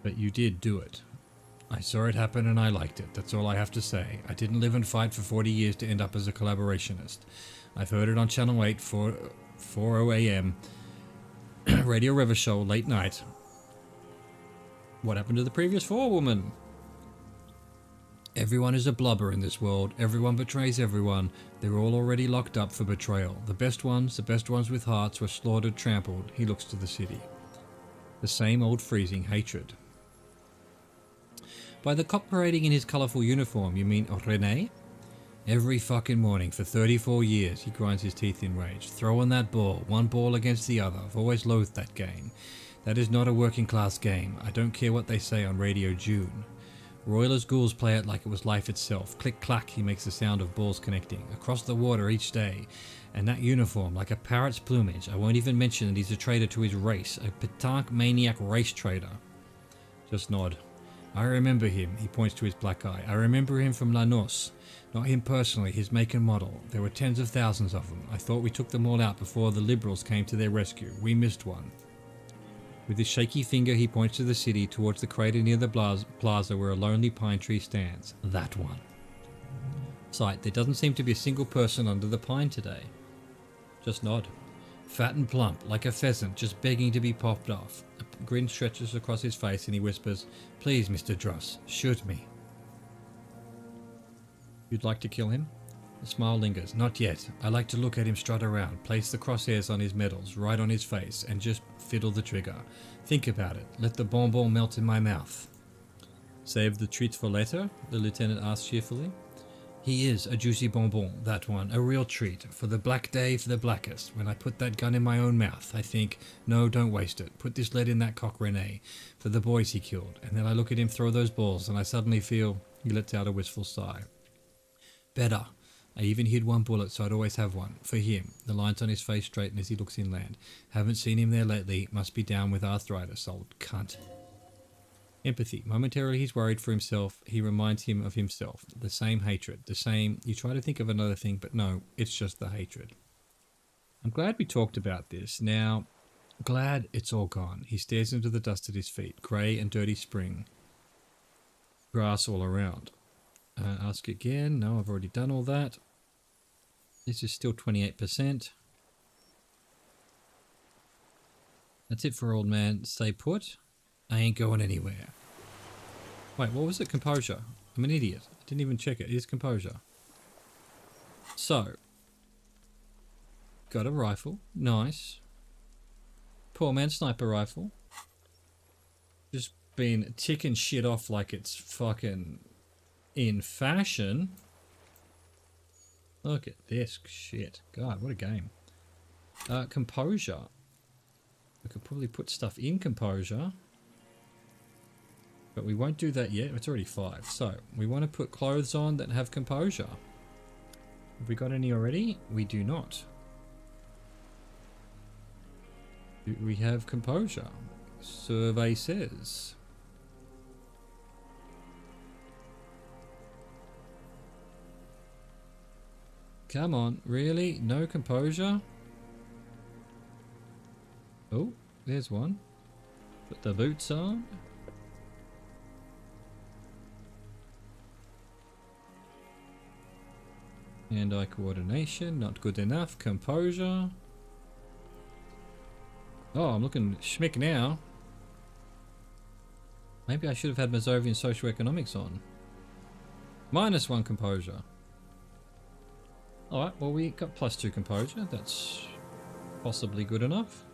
But you did do it. I saw it happen and I liked it. That's all I have to say. I didn't live and fight for 40 years to end up as a collaborationist. I've heard it on Channel 8 for 4:00 a.m. Radio Revachol late night. What happened to the previous 4, woman? Everyone is a blubber in this world. Everyone betrays everyone. They're all already locked up for betrayal. The best ones with hearts, were slaughtered, trampled. He looks to the city. The same old freezing hatred. By the cop parading in his colourful uniform, you mean René? Every fucking morning for 34 years, he grinds his teeth in rage. Throwing that ball, one ball against the other. I've always loathed that game. That is not a working class game. I don't care what they say on Radio June. Royalers ghouls play it like it was life itself. Click clack, he makes the sound of balls connecting. Across the water each day. And that uniform, like a parrot's plumage. I won't even mention that he's a traitor to his race. A petanque maniac race traitor. Just nod. I remember him. He points to his black eye. I remember him from La Noce. Not him personally, his make and model. There were tens of thousands of them. I thought we took them all out before the Liberals came to their rescue. We missed one. With his shaky finger, he points to the city, towards the crater near the plaza where a lonely pine tree stands. That one. Sight, there doesn't seem to be a single person under the pine today. Just nod. Fat and plump, like a pheasant, just begging to be popped off. A grin stretches across his face and he whispers, "Please, Mr. Dross, shoot me." You'd like to kill him? The smile lingers. Not yet. I like to look at him strut around, place the crosshairs on his medals, right on his face, and just fiddle the trigger. Think about it. Let the bonbon melt in my mouth. Save the treats for later? The lieutenant asks cheerfully. He is a juicy bonbon, that one, a real treat, for the black day for the blackest. When I put that gun in my own mouth, I think, no, don't waste it. Put this lead in that cock Rene, for the boys he killed. And then I look at him throw those balls, and I suddenly feel, he lets out a wistful sigh. Better. I even hid one bullet, so I'd always have one. For him. The lines on his face straighten as he looks inland. Haven't seen him there lately. Must be down with arthritis, old cunt. Empathy. Momentarily he's worried for himself. He reminds him of himself. The same hatred. The same... You try to think of another thing, but no, it's just the hatred. I'm glad we talked about this. Now, glad it's all gone. He stares into the dust at his feet. Grey and dirty spring. Grass all around. Ask again. No, I've already done all that. This is still 28%. That's it for old man. Stay put. I ain't going anywhere. Wait, what was it? Composure. I'm an idiot. I didn't even check it. It is composure. So. Got a rifle. Nice. Poor man sniper rifle. Just been ticking shit off like it's fucking in fashion. Look at this shit. God, what a game. Composure. I could probably put stuff in composure. But we won't do that yet. It's already 5. So, we want to put clothes on that have composure. Have we got any already? We do not. Do we have composure? Survey says. Come on, really? No composure? Oh, there's one. Put the boots on. Hand-eye coordination, not good enough. Composure. Oh, I'm looking schmick now. Maybe I should have had Mazovian socioeconomics on. -1 composure. Alright, well we got +2 composure. That's possibly good enough.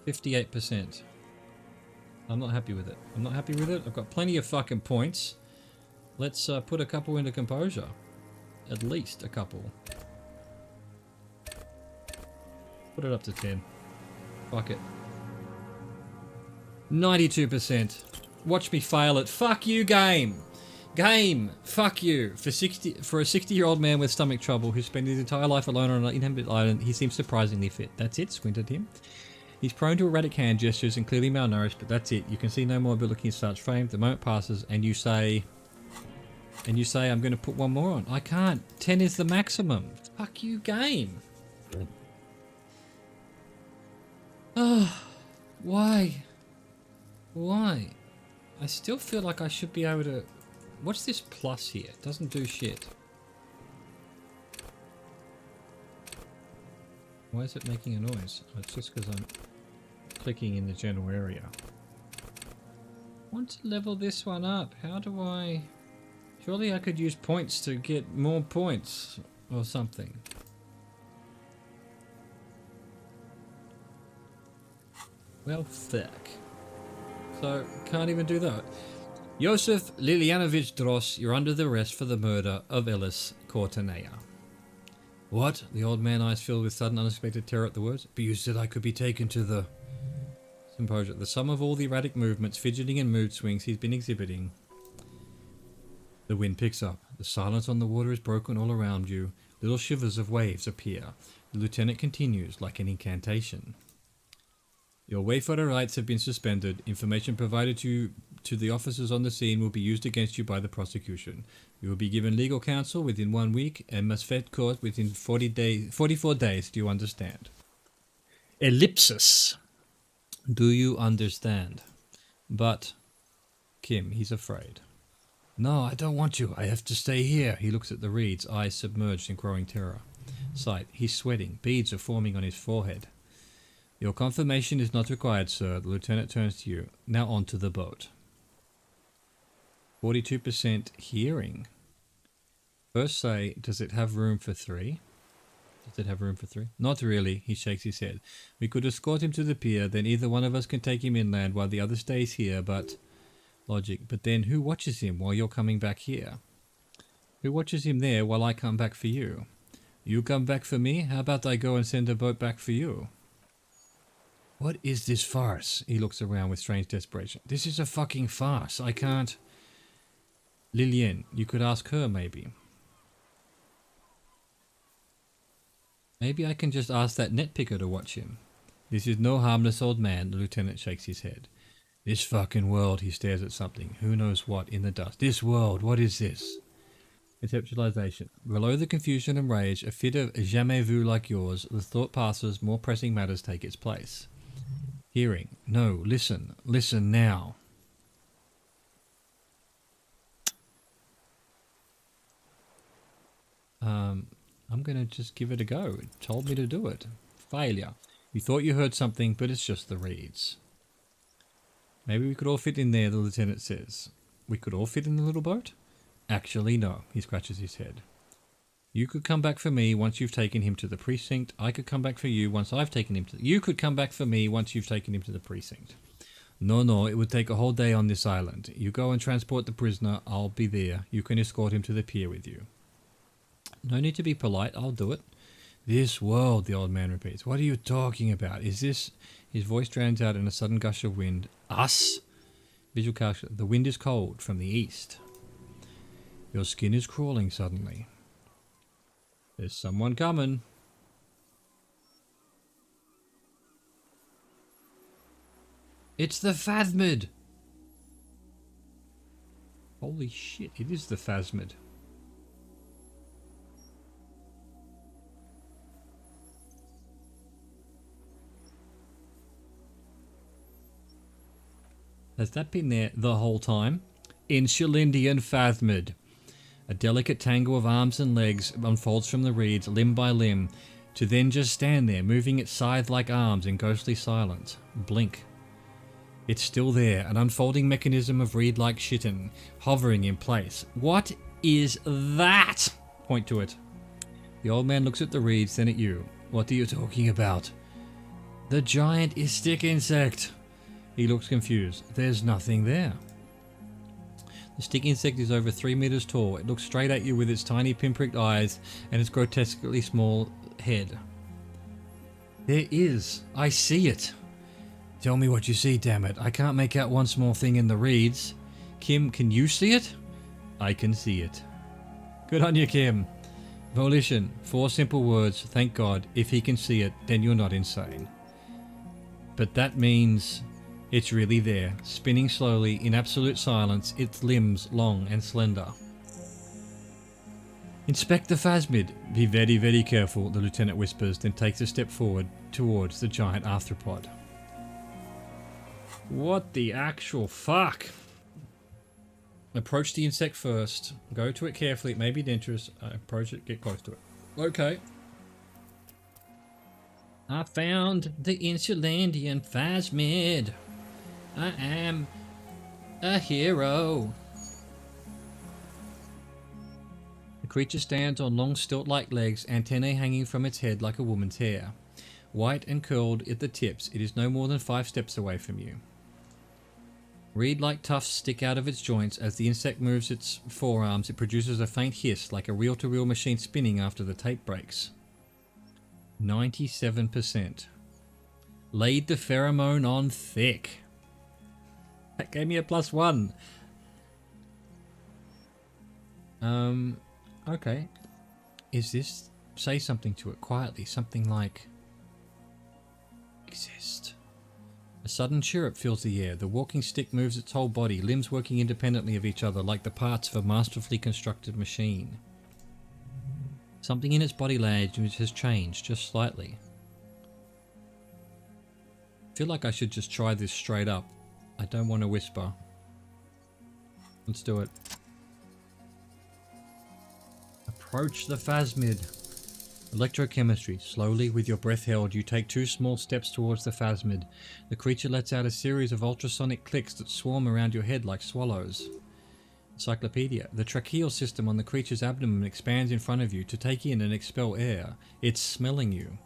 58%. I'm not happy with it. I'm not happy with it. I've got plenty of fucking points. Let's put a couple into composure. At least a couple. Put it up to 10. Fuck it. 92%. Watch me fail it. Fuck you, game! Game! Fuck you! For a 60-year-old man with stomach trouble who spent his entire life alone on an inhabited island, he seems surprisingly fit. That's it. Squint at him. He's prone to erratic hand gestures and clearly malnourished, but that's it. You can see no more ability in such frame. The moment passes and you say... I'm going to put one more on. I can't. 10 is the maximum. Fuck you, game. Oh, why? Why? I still feel like I should be able to... What's this plus here? It doesn't do shit. Why is it making a noise? Oh, it's just because I'm clicking in the general area. I want to level this one up. How do I... Surely I could use points to get more points or something. Well, fuck. So, can't even do that. Josef Lilianovich Dross, you're under the arrest for the murder of Ellis Cortanea. What? The old man eyes filled with sudden unexpected terror at the words. But you said I could be taken to the... Composure. The sum of all the erratic movements, fidgeting and mood swings he's been exhibiting. The wind picks up. The silence on the water is broken all around you. Little shivers of waves appear. The lieutenant continues, like an incantation. Your wayfarer rights have been suspended. Information provided to the officers on the scene will be used against you by the prosecution. You will be given legal counsel within 1 week and must fet court within 44 days. Do you understand? Ellipsis. Do you understand? But, Kim, he's afraid. No, I don't want you. I have to stay here. He looks at the reeds, eyes submerged in growing terror. Sight. He's sweating. Beads are forming on his forehead. Your confirmation is not required, sir. The lieutenant turns to you. Now onto the boat. 42% hearing. First say, does it have room for 3? Does it have room for 3? Not really, he shakes his head. We could escort him to the pier, then either one of us can take him inland while the other stays here, but... Logic. But then who watches him while you're coming back here? Who watches him there while I come back for you? You come back for me? How about I go and send a boat back for you? What is this farce? He looks around with strange desperation. This is a fucking farce. I can't... Lillian, you could ask her maybe. Maybe I can just ask that netpicker to watch him. This is no harmless old man, the lieutenant shakes his head. This fucking world, he stares at something, who knows what, in the dust. This world, what is this? Conceptualization. Below the confusion and rage, a fit of jamais vu like yours, the thought passes, more pressing matters take its place. Hearing. No, listen. Listen now. I'm going to just give it a go. It told me to do it. Failure. You thought you heard something, but it's just the reeds. Maybe we could all fit in there, the lieutenant says. We could all fit in the little boat? Actually, no. He scratches his head. You could come back for me once you've taken him to the precinct. I could come back for you once I've taken him to... You could come back for me once you've taken him to the precinct. No, it would take a whole day on this island. You go and transport the prisoner. I'll be there. You can escort him to the pier with you. No need to be polite. I'll do it. This world, the old man repeats. What are you talking about? Is this... His voice drowns out in a sudden gush of wind. Us? Visual calculation. The wind is cold from the east. Your skin is crawling suddenly. There's someone coming. It's the Phasmid! Holy shit, it is the Phasmid. Has that been there the whole time? Insulindian Phasmid. A delicate tangle of arms and legs unfolds from the reeds, limb by limb, to then just stand there, moving its scythe-like arms in ghostly silence. Blink. It's still there, an unfolding mechanism of reed-like chitin, hovering in place. What is that? Point to it. The old man looks at the reeds, then at you. What are you talking about? The giant is stick insect. He looks confused. There's nothing there. The stick insect is over 3 meters tall. It looks straight at you with its tiny pinpricked eyes and its grotesquely small head. There is. I see it. Tell me what you see, damn it. I can't make out one small thing in the reeds. Kim, can you see it? I can see it. Good on you, Kim. Volition. 4 simple words. Thank God. If he can see it, then you're not insane. But that means... It's really there, spinning slowly in absolute silence, its limbs long and slender. Inspect the Phasmid. Be very, very careful, the lieutenant whispers, then takes a step forward towards the giant arthropod. What the actual fuck? Approach the insect first. Go to it carefully. It may be dangerous. Approach it. Get close to it. Okay. I found the Insulindian Phasmid. I am a hero. The creature stands on long stilt-like legs, antennae hanging from its head like a woman's hair. White and curled at the tips, it is no more than 5 steps away from you. Reed-like tufts stick out of its joints. As the insect moves its forearms, it produces a faint hiss like a reel-to-reel machine spinning after the tape breaks. 97%. Laid the pheromone on thick. That gave me a +1. Okay. Is this... Say something to it quietly. Something like... Exist. A sudden chirrup fills the air. The walking stick moves its whole body, limbs working independently of each other like the parts of a masterfully constructed machine. Something in its body language has changed, just slightly. I feel like I should just try this straight up. I don't want to whisper. Let's do it. Approach the Phasmid. Electrochemistry. Slowly, with your breath held, you take 2 small steps towards the phasmid. The creature lets out a series of ultrasonic clicks that swarm around your head like swallows. Encyclopedia. The tracheal system on the creature's abdomen expands in front of you to take in and expel air. It's smelling you.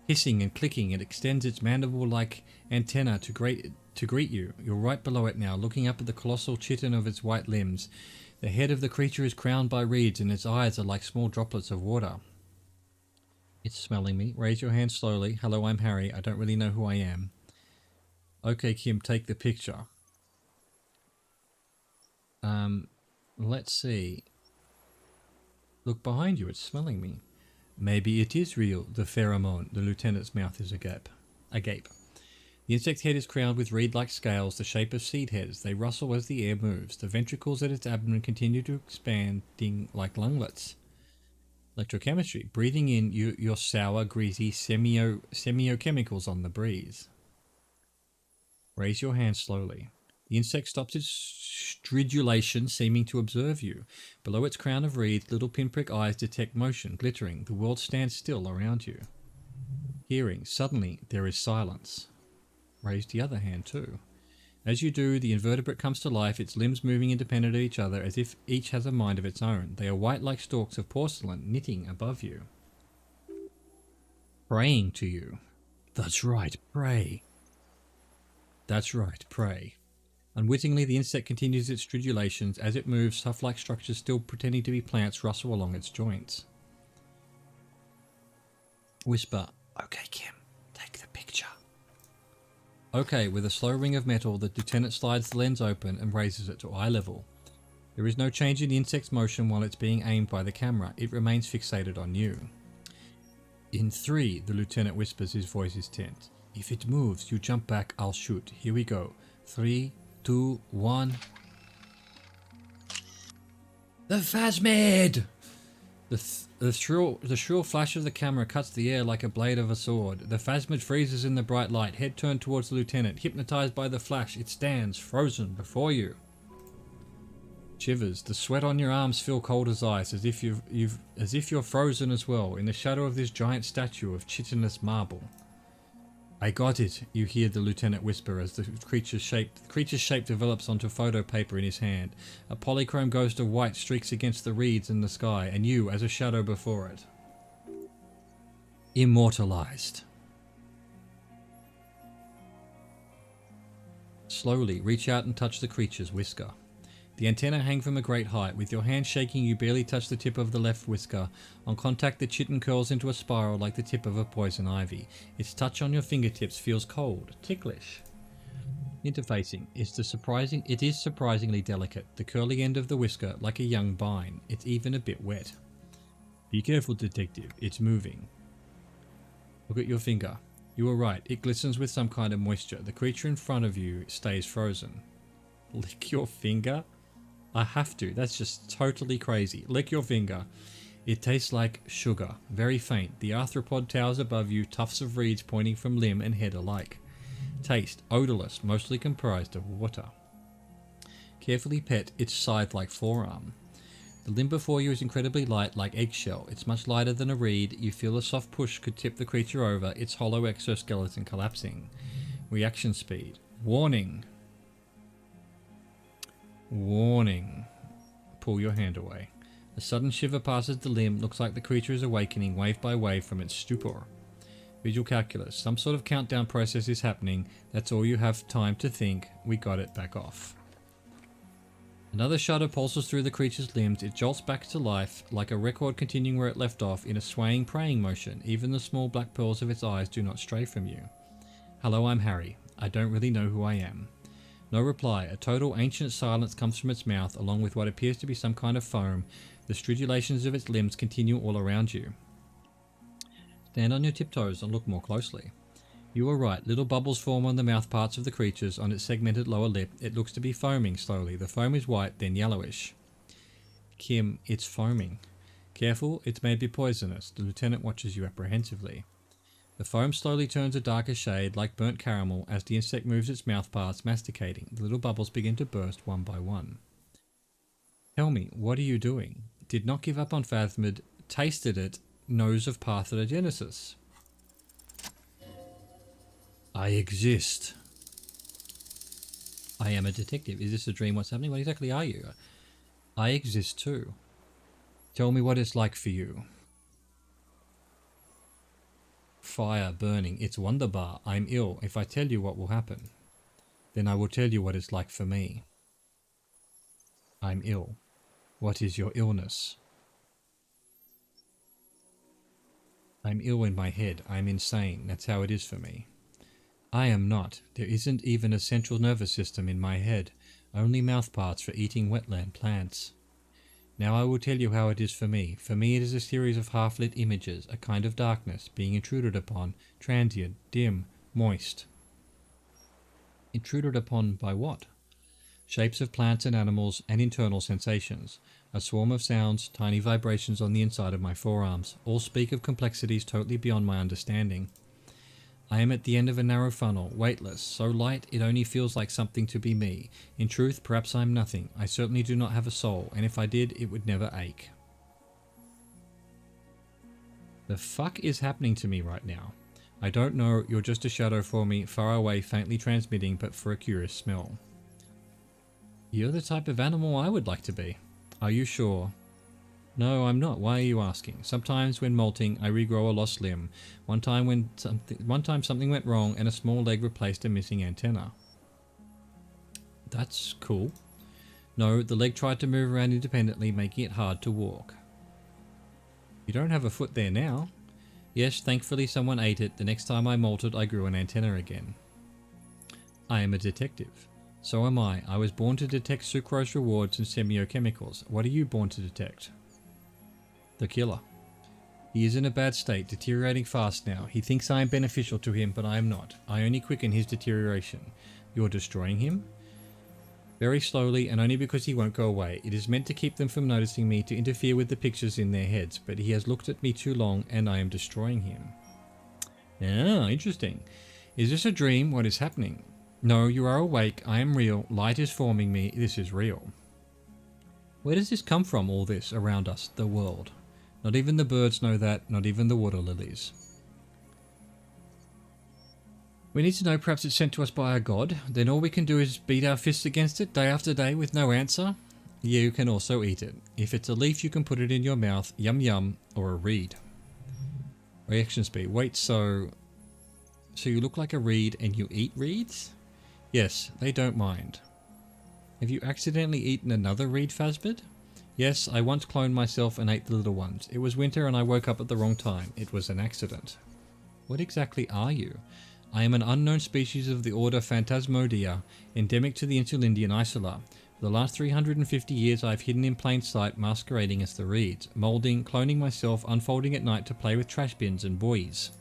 Hissing and clicking, it extends its mandible-like antenna to greet you. You're right below it now, looking up at the colossal chitin of its white limbs. The head of the creature is crowned by reeds and its eyes are like small droplets of water. It's smelling me. Raise your hand slowly. Hello, I'm Harry. I don't really know who I am. Okay, Kim, take the picture. Let's see. Look behind you. It's smelling me. Maybe it is real, the pheromone. The lieutenant's mouth is agape. The insect's head is crowned with reed-like scales, the shape of seed heads. They rustle as the air moves. The ventricles at its abdomen continue to expanding like lunglets. Electrochemistry. Breathing in your sour, greasy semiochemicals on the breeze. Raise your hand slowly. The insect stops its stridulation, seeming to observe you. Below its crown of reeds, little pinprick eyes detect motion, glittering. The world stands still around you. Hearing. Suddenly, there is silence. Raise the other hand too. As you do, the invertebrate comes to life, its limbs moving independent of each other as if each has a mind of its own. They are white like stalks of porcelain, knitting above you. Praying to you. That's right, pray. That's right, pray. Unwittingly, the insect continues its stridulations. As it moves, tuft-like structures still pretending to be plants rustle along its joints. Whisper. Okay, Kim, take the picture. Okay, with a slow ring of metal, the lieutenant slides the lens open and raises it to eye level. There is no change in the insect's motion while it's being aimed by the camera. It remains fixated on you. In 3, the lieutenant whispers, his voice is tense. If it moves, you jump back, I'll shoot. Here we go. 3, 2, 1. The phasmid! The shrill flash of the camera cuts the air like a blade of a sword. The phasmid freezes in the bright light, head turned towards the lieutenant. Hypnotized by the flash, it stands, frozen, before you. Shivers. The sweat on your arms feel cold as ice, as if you're frozen as well, in the shadow of this giant statue of chitinous marble. I got it, you hear the lieutenant whisper as the creature's shape develops onto photo paper in his hand. A polychrome ghost of white streaks against the reeds in the sky, and you as a shadow before it. Immortalized. Slowly, reach out and touch the creature's whisker. The antennae hang from a great height. With your hand shaking, you barely touch the tip of the left whisker. On contact, the chitin curls into a spiral like the tip of a poison ivy. Its touch on your fingertips feels cold, ticklish. Interfacing. It is surprisingly delicate. The curly end of the whisker, like a young vine. It's even a bit wet. Be careful, detective. It's moving. Look at your finger. You were right. It glistens with some kind of moisture. The creature in front of you stays frozen. Lick your finger? I have to. That's just totally crazy. Lick your finger. It tastes like sugar. Very faint. The arthropod towers above you, tufts of reeds pointing from limb and head alike. Taste. Odorless, mostly comprised of water. Carefully pet its scythe-like forearm. The limb before you is incredibly light, like eggshell. It's much lighter than a reed. You feel a soft push could tip the creature over, its hollow exoskeleton collapsing. Reaction speed. Warning. Warning. Pull your hand away. A sudden shiver passes the limb. Looks like the creature is awakening wave by wave from its stupor. Visual calculus. Some sort of countdown process is happening. That's all you have time to think. We got it. Back off. Another shudder pulses through the creature's limbs. It jolts back to life, like a record continuing where it left off, in a swaying, praying motion. Even the small black pearls of its eyes do not stray from you. Hello, I'm Harry. I don't really know who I am. No reply. A total ancient silence comes from its mouth, along with what appears to be some kind of foam. The stridulations of its limbs continue all around you. Stand on your tiptoes and look more closely. You are right. Little bubbles form on the mouth parts of the creatures. On its segmented lower lip, it looks to be foaming slowly. The foam is white, then yellowish. Kim, it's foaming. Careful, it may be poisonous. The lieutenant watches you apprehensively. The foam slowly turns a darker shade, like burnt caramel, as the insect moves its mouth parts, masticating. The little bubbles begin to burst one by one. Tell me, what are you doing? Did not give up on phasmid, tasted it, knows of parthenogenesis. I exist. I am a detective. Is this a dream? What's happening? What exactly are you? I exist too. Tell me what it's like for you. Fire burning. It's wonderbar. I'm ill. If I tell you what will happen, then I will tell you what it's like for me. I'm ill. What is your illness? I'm ill in my head. I'm insane. That's how it is for me. I am not. There isn't even a central nervous system in my head. Only mouthparts for eating wetland plants. Now I will tell you how it is for me. For me it is a series of half-lit images, a kind of darkness, being intruded upon, transient, dim, moist. Intruded upon by what? Shapes of plants and animals and internal sensations. A swarm of sounds, tiny vibrations on the inside of my forearms. All speak of complexities totally beyond my understanding. I am at the end of a narrow funnel, weightless, so light it only feels like something to be me. In truth, perhaps I am nothing. I certainly do not have a soul, and if I did, it would never ache. The fuck is happening to me right now? I don't know, you're just a shadow for me, far away, faintly transmitting, but for a curious smell. You're the type of animal I would like to be. Are you sure? No, I'm not. Why are you asking? Sometimes when molting, I regrow a lost limb. One time something went wrong and a small leg replaced a missing antenna. That's cool. No, the leg tried to move around independently, making it hard to walk. You don't have a foot there now. Yes, thankfully someone ate it. The next time I molted, I grew an antenna again. I am a detective. So am I. I was born to detect sucrose rewards and semiochemicals. What are you born to detect? The killer. He is in a bad state, deteriorating fast now. He thinks I am beneficial to him, but I am not. I only quicken his deterioration. You're destroying him? Very slowly, and only because he won't go away. It is meant to keep them from noticing me, to interfere with the pictures in their heads, but he has looked at me too long, and I am destroying him. Ah, interesting. Is this a dream? What is happening? No, you are awake. I am real. Light is forming me. This is real. Where does this come from, all this, around us, the world? Not even the birds know that, not even the water lilies. We need to know, perhaps it's sent to us by a god. Then all we can do is beat our fists against it day after day with no answer. You can also eat it. If it's a leaf, you can put it in your mouth, yum yum, or a reed. Reaction speed. Wait, so you look like a reed and you eat reeds? Yes, they don't mind. Have you accidentally eaten another reed, Phasbid? Yes, I once cloned myself and ate the little ones. It was winter and I woke up at the wrong time. It was an accident. What exactly are you? I am an unknown species of the order Phantasmodia, endemic to the Insulindian Isola. For the last 350 years I have hidden in plain sight, masquerading as the reeds, moulding, cloning myself, unfolding at night to play with trash bins and buoys.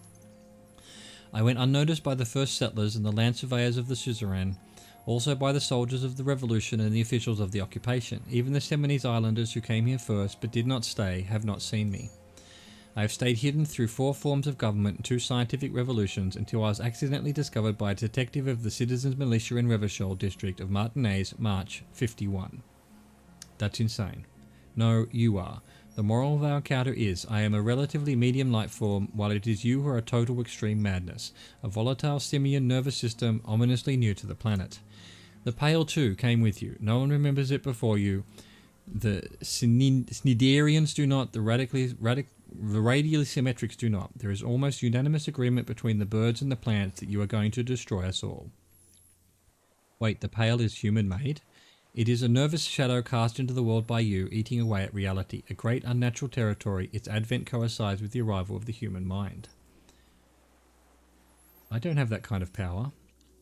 I went unnoticed by the first settlers and the land surveyors of the suzerain, also by the soldiers of the revolution and the officials of the occupation. Even the Seminoles Islanders who came here first but did not stay have not seen me. I have stayed hidden through 4 forms of government and 2 scientific revolutions until I was accidentally discovered by a detective of the Citizens Militia in Revachol district of Martinez, March 51. That's insane. No, you are. The moral of our encounter is, I am a relatively medium life form, while it is you who are a total extreme madness, a volatile simian nervous system ominously new to the planet. The Pale too came with you. No one remembers it before you. The Snidarians do not, the radially symmetrics do not. There is almost unanimous agreement between the birds and the plants that you are going to destroy us all. Wait, the Pale is human-made? It is a nervous shadow cast into the world by you, eating away at reality, a great unnatural territory. Its advent coincides with the arrival of the human mind. I don't have that kind of power.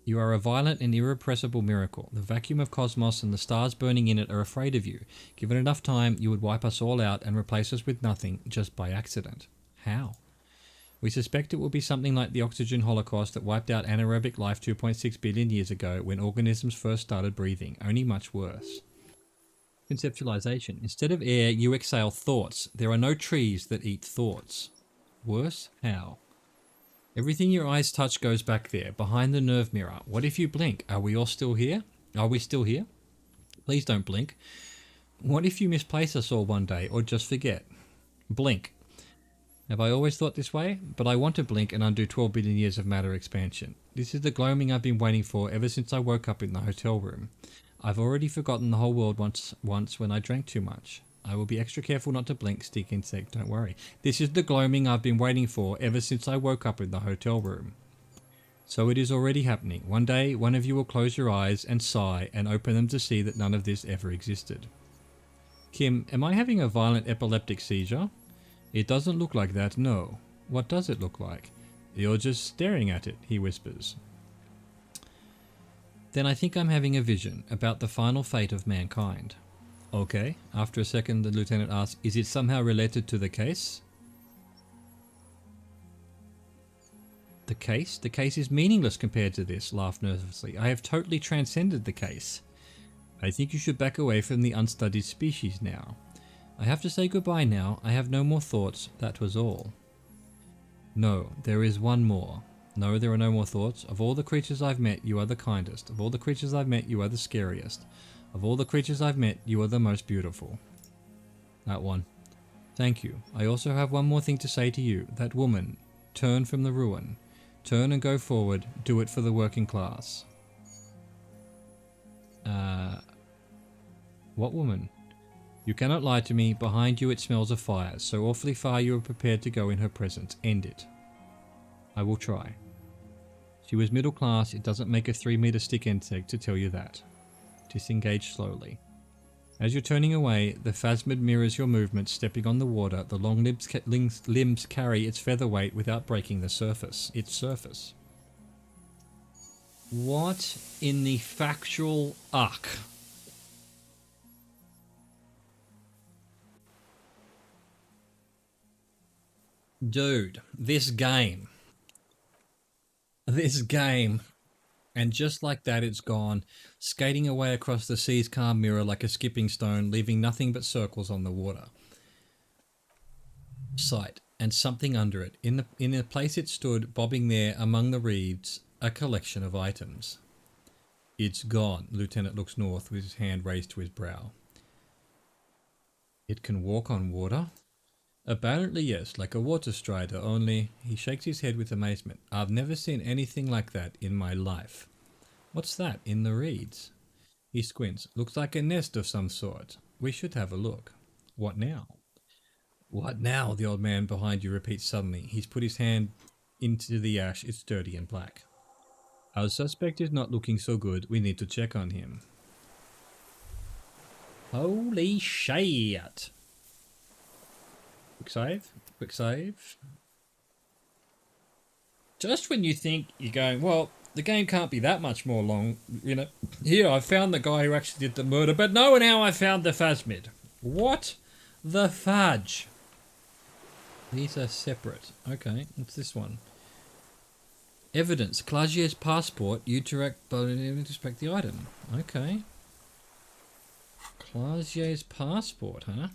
You are a violent and irrepressible miracle. The vacuum of cosmos and the stars burning in it are afraid of you. Given enough time, you would wipe us all out and replace us with nothing, just by accident. How? We suspect it will be something like the oxygen holocaust that wiped out anaerobic life 2.6 billion years ago when organisms first started breathing, only much worse. Conceptualization. Instead of air, you exhale thoughts. There are no trees that eat thoughts. Worse? How? Everything your eyes touch goes back there, behind the nerve mirror. What if you blink? Are we all still here? Are we still here? Please don't blink. What if you misplace us all one day, or just forget? Blink. Have I always thought this way? But I want to blink and undo 12 billion years of matter expansion. This is the gloaming I've been waiting for ever since I woke up in the hotel room. I've already forgotten the whole world once when I drank too much. I will be extra careful not to blink, stick insect, don't worry. This is the gloaming I've been waiting for ever since I woke up in the hotel room. So it is already happening. One day, one of you will close your eyes and sigh and open them to see that none of this ever existed. Kim, am I having a violent epileptic seizure? It doesn't look like that, no. What does it look like? You're just staring at it, he whispers. Then I think I'm having a vision about the final fate of mankind. Okay. After a second, the lieutenant asks, is it somehow related to the case? The case? The case is meaningless compared to this, laughed nervously. I have totally transcended the case. I think you should back away from the unstudied species now. I have to say goodbye now. I have no more thoughts. That was all. No, there is one more. No, there are no more thoughts. Of all the creatures I've met, you are the kindest. Of all the creatures I've met, you are the scariest. Of all the creatures I've met, you are the most beautiful. That one. Thank you. I also have one more thing to say to you. That woman. Turn from the ruin. Turn and go forward. Do it for the working class. What woman? You cannot lie to me. Behind you it smells of fire. So awfully far you are prepared to go in her presence. End it. I will try. She was middle class. It doesn't make a 3-meter stick insect to tell you that. Disengage slowly. As you're turning away, the phasmid mirrors your movements, stepping on the water. The long limbs carry its feather weight without breaking its surface. What in the factual uck? Dude, this game, and just like that it's gone, skating away across the sea's calm mirror like a skipping stone, leaving nothing but circles on the water. Sight, and something under it. In the place it stood, bobbing there among the reeds, a collection of items. It's gone. Lieutenant looks north with his hand raised to his brow. It can walk on water? Apparently yes, like a water strider, only... He shakes his head with amazement. I've never seen anything like that in my life. What's that in the reeds? He squints. Looks like a nest of some sort. We should have a look. What now? What now? The old man behind you repeats suddenly. He's put his hand into the ash. It's dirty and black. Our suspect is not looking so good. We need to check on him. Holy shit! Quick save. Quick save. Just when you think you're going, well, the game can't be that much more long, you know. Here, I found the guy who actually did the murder, but no, now I found the phasmid. What the fudge? These are separate. Okay, what's this one? Evidence. Clagier's passport. You direct, but inspect the item. Okay. Clagier's passport, huh?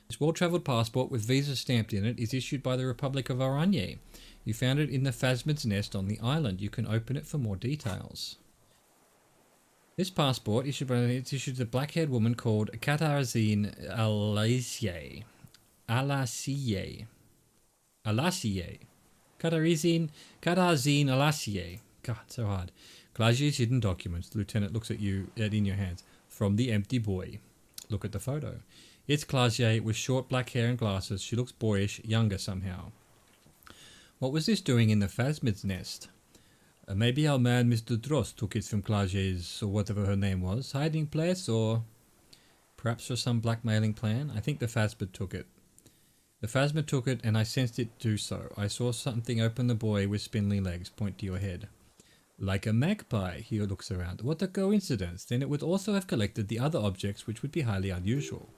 This well-travelled passport with visa stamped in it is issued by the Republic of Oranje. You found it in the phasmid's nest on the island. You can open it for more details. This passport issued to a black-haired woman called Katarzyna Alassier. Katarzyna Alassier. God, so hard. Clagier's hidden documents. The lieutenant looks at you in your hands. From the empty boy. Look at the photo. It's Clagier with short black hair and glasses. She looks boyish, younger somehow. What was this doing in the phasmid's nest? Maybe our man Mr. Dross took it from Clagier's, or whatever her name was, hiding place, or perhaps for some blackmailing plan. I think the phasmid took it. The phasmid took it, and I sensed it do so. I saw something open the boy with spindly legs. Point to your head. Like a magpie, he looks around. What a coincidence. Then it would also have collected the other objects, which would be highly unusual.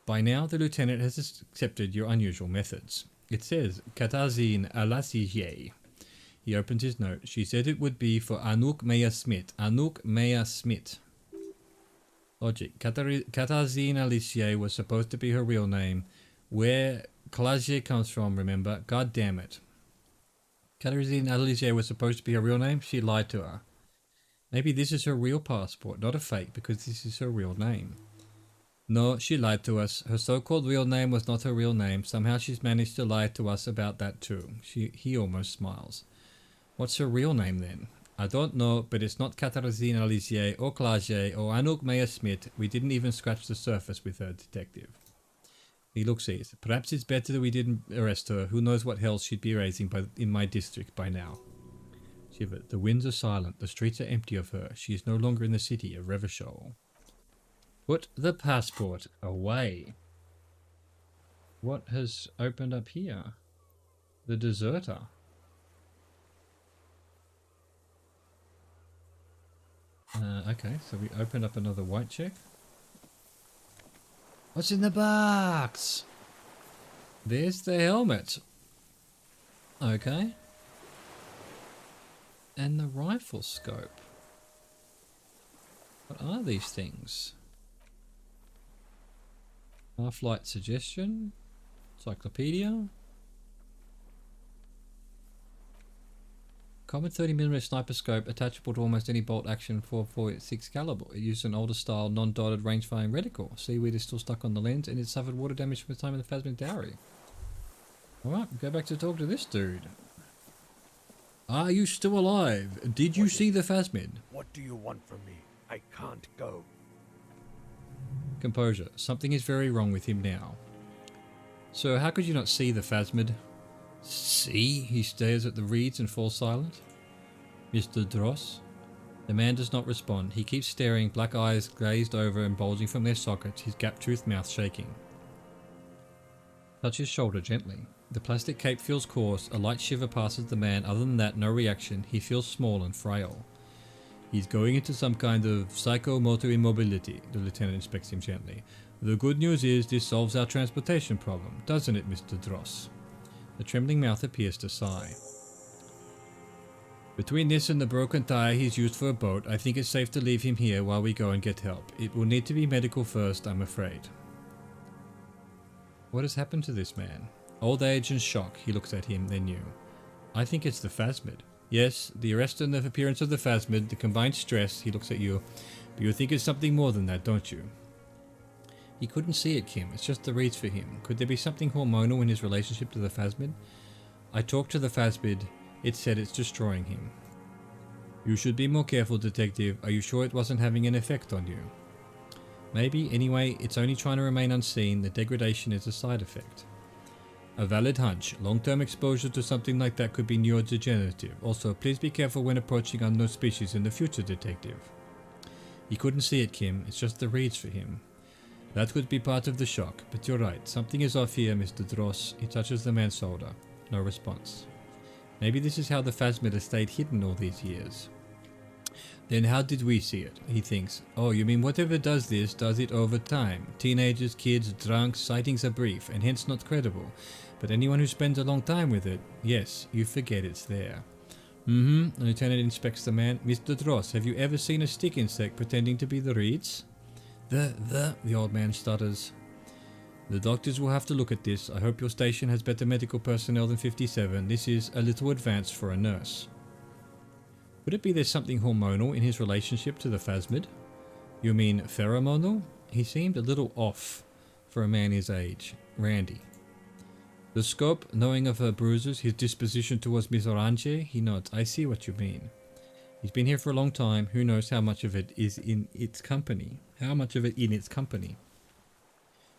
By now, the lieutenant has accepted your unusual methods. It says, Katarzyna Alassier. He opens his note. She said it would be for Anouk Meyer Smith. Anouk Meyer Smith. Logic. Katarzyna Alassier was supposed to be her real name. Where Clagier comes from, remember? God damn it. Katarzyna Alassier was supposed to be her real name? She lied to her. Maybe this is her real passport, not a fake, because this is her real name. No, she lied to us. Her so-called real name was not her real name. Somehow she's managed to lie to us about that too. He almost smiles. What's her real name then? I don't know, but it's not Katarzyna Lisier or Klaje or Anouk Meyer-Smith. We didn't even scratch the surface with her, detective. He looks at it. Perhaps it's better that we didn't arrest her. Who knows what hell she'd be raising in my district by now. Shiver. The winds are silent. The streets are empty of her. She is no longer in the city of Revachol. Put the passport away. What has opened up here? The deserter. Okay, so we opened up another white check. What's in the box? There's the helmet. Okay. And the rifle scope. What are these things? Half-light suggestion. Encyclopedia. Common 30mm sniper scope attachable to almost any bolt action 4.46 caliber. It used an older style non-dotted range-firing reticle. Seaweed is still stuck on the lens and it suffered water damage from the time of the Phasmid dowry. Alright, go back to talk to this dude. Are you still alive? Did you see the Phasmid? What do you want from me? I can't go. Composure. Something is very wrong with him now. So how could you not see the Phasmid? See? He stares at the reeds and falls silent. Mr. Dross? The man does not respond. He keeps staring, black eyes glazed over and bulging from their sockets, his gap-toothed mouth shaking. Touch his shoulder gently. The plastic cape feels coarse, a light shiver passes the man, other than that, no reaction. He feels small and frail. He's going into some kind of psychomotor immobility, the lieutenant inspects him gently. The good news is this solves our transportation problem, doesn't it, Mr. Dross? The trembling mouth appears to sigh. Between this and the broken tire he's used for a boat, I think it's safe to leave him here while we go and get help. It will need to be medical first, I'm afraid. What has happened to this man? Old age and shock, he looks at him, then you. I think it's the Phasmid. Yes, the arrest and the appearance of the Phasmid, the combined stress, he looks at you. But you think it's something more than that, don't you? He couldn't see it, Kim. It's just the reads for him. Could there be something hormonal in his relationship to the Phasmid? I talked to the Phasmid. It said it's destroying him. You should be more careful, detective. Are you sure it wasn't having an effect on you? Maybe. Anyway, it's only trying to remain unseen. The degradation is a side effect. A valid hunch. Long-term exposure to something like that could be neurodegenerative. Also, please be careful when approaching unknown species in the future, detective. He couldn't see it, Kim. It's just the reads for him. That could be part of the shock, but you're right. Something is off here, Mr. Dross. He touches the man's shoulder. No response. Maybe this is how the Phasmid has stayed hidden all these years. Then how did we see it? He thinks. Oh, you mean whatever does this, does it over time. Teenagers, kids, drunks, sightings are brief, and hence not credible. But anyone who spends a long time with it, yes, you forget it's there. The lieutenant inspects the man. Mr. Dross, have you ever seen a stick insect pretending to be the reeds? The old man stutters. The doctors will have to look at this. I hope your station has better medical personnel than 57. This is a little advanced for a nurse. Could it be there's something hormonal in his relationship to the Phasmid? You mean pheromonal? He seemed a little off for a man his age. Randy. The scope, knowing of her bruises, his disposition towards Miss Orange, he nods. I see what you mean. He's been here for a long time. Who knows how much of it is in its company?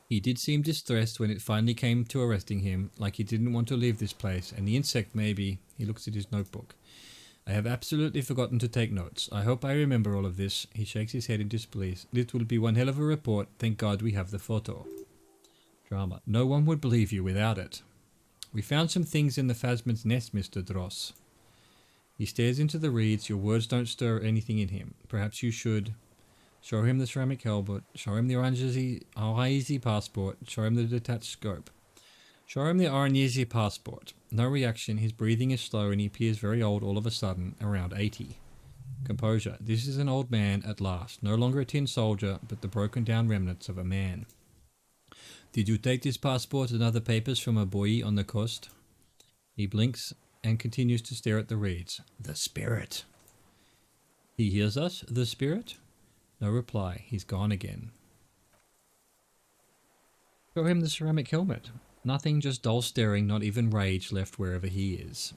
He did seem distressed when it finally came to arresting him, like he didn't want to leave this place, and the insect maybe. He looks at his notebook. I have absolutely forgotten to take notes. I hope I remember all of this. He shakes his head in disbelief. It will be one hell of a report. Thank God we have the photo. Drama. No one would believe you without it. We found some things in the Phasmid's nest, Mr. Dross. He stares into the reeds. Your words don't stir anything in him. Perhaps you should show him the ceramic helmet, show him the Oranjesi passport, show him the detached scope. Show him the Oranjesi passport. No reaction. His breathing is slow and he appears very old all of a sudden, around 80. Composure. This is an old man at last. No longer a tin soldier, but the broken down remnants of a man. Did you take this passport and other papers from a buoy on the coast? He blinks and continues to stare at the reeds. The spirit. He hears us, the spirit? No reply. He's gone again. Show him the ceramic helmet. Nothing, just dull staring, not even rage left wherever he is.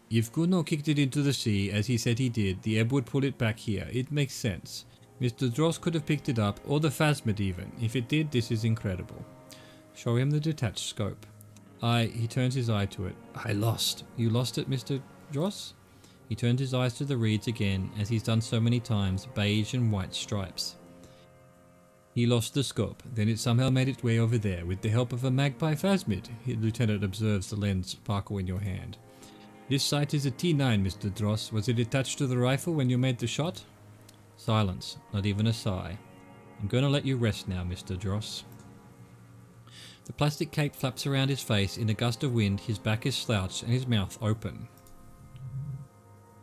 If Gunnar kicked it into the sea, as he said he did, the ebb would pull it back here. It makes sense. Mr. Dross could have picked it up, or the phasmid even. If it did, this is incredible. Show him the detached scope. He turns his eye to it. I lost. You lost it, Mr. Dross? He turns his eyes to the reeds again, as he's done so many times, beige and white stripes. He lost the scope, then it somehow made its way over there, with the help of a magpie phasmid. The lieutenant observes the lens sparkle in your hand. This sight is a T9, Mr. Dross. Was it attached to the rifle when you made the shot? Silence, not even a sigh. I'm going to let you rest now, Mr. Dross. The plastic cape flaps around his face in a gust of wind, his back is slouched and his mouth open.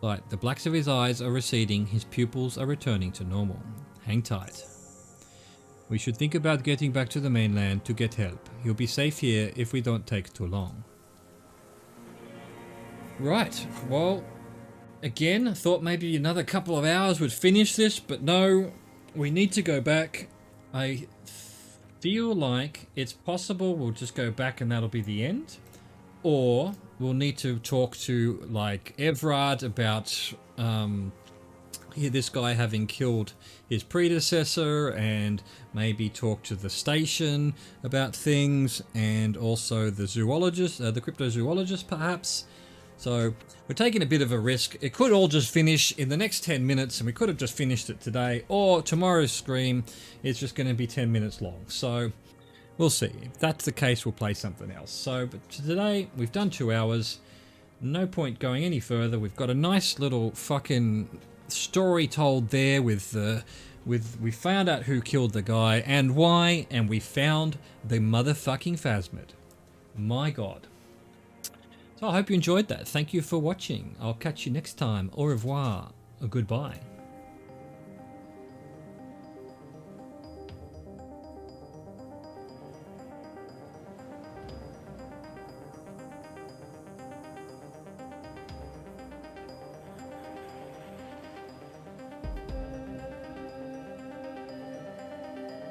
The blacks of his eyes are receding, his pupils are returning to normal. Hang tight. We should think about getting back to the mainland to get help. He'll be safe here if we don't take too long. Right, well, again, I thought maybe another couple of hours would finish this, but no, we need to go back. I feel like it's possible we'll just go back and that'll be the end. Or we'll need to talk to, like, Everard about this guy having killed his predecessor, and maybe talk to the station about things, and also the zoologist, the cryptozoologist perhaps. So we're taking a bit of a risk. It could all just finish in the next 10 minutes, and we could have just finished it today, or tomorrow's stream is just going to be 10 minutes long. So we'll see. If that's the case, we'll play something else. So, but today we've done 2 hours. No point going any further. We've got a nice little fucking story told there with we found out who killed the guy and why, and we found the motherfucking phasmid. My God. So I hope you enjoyed that. Thank you for watching. I'll catch you next time. Au revoir. Or goodbye.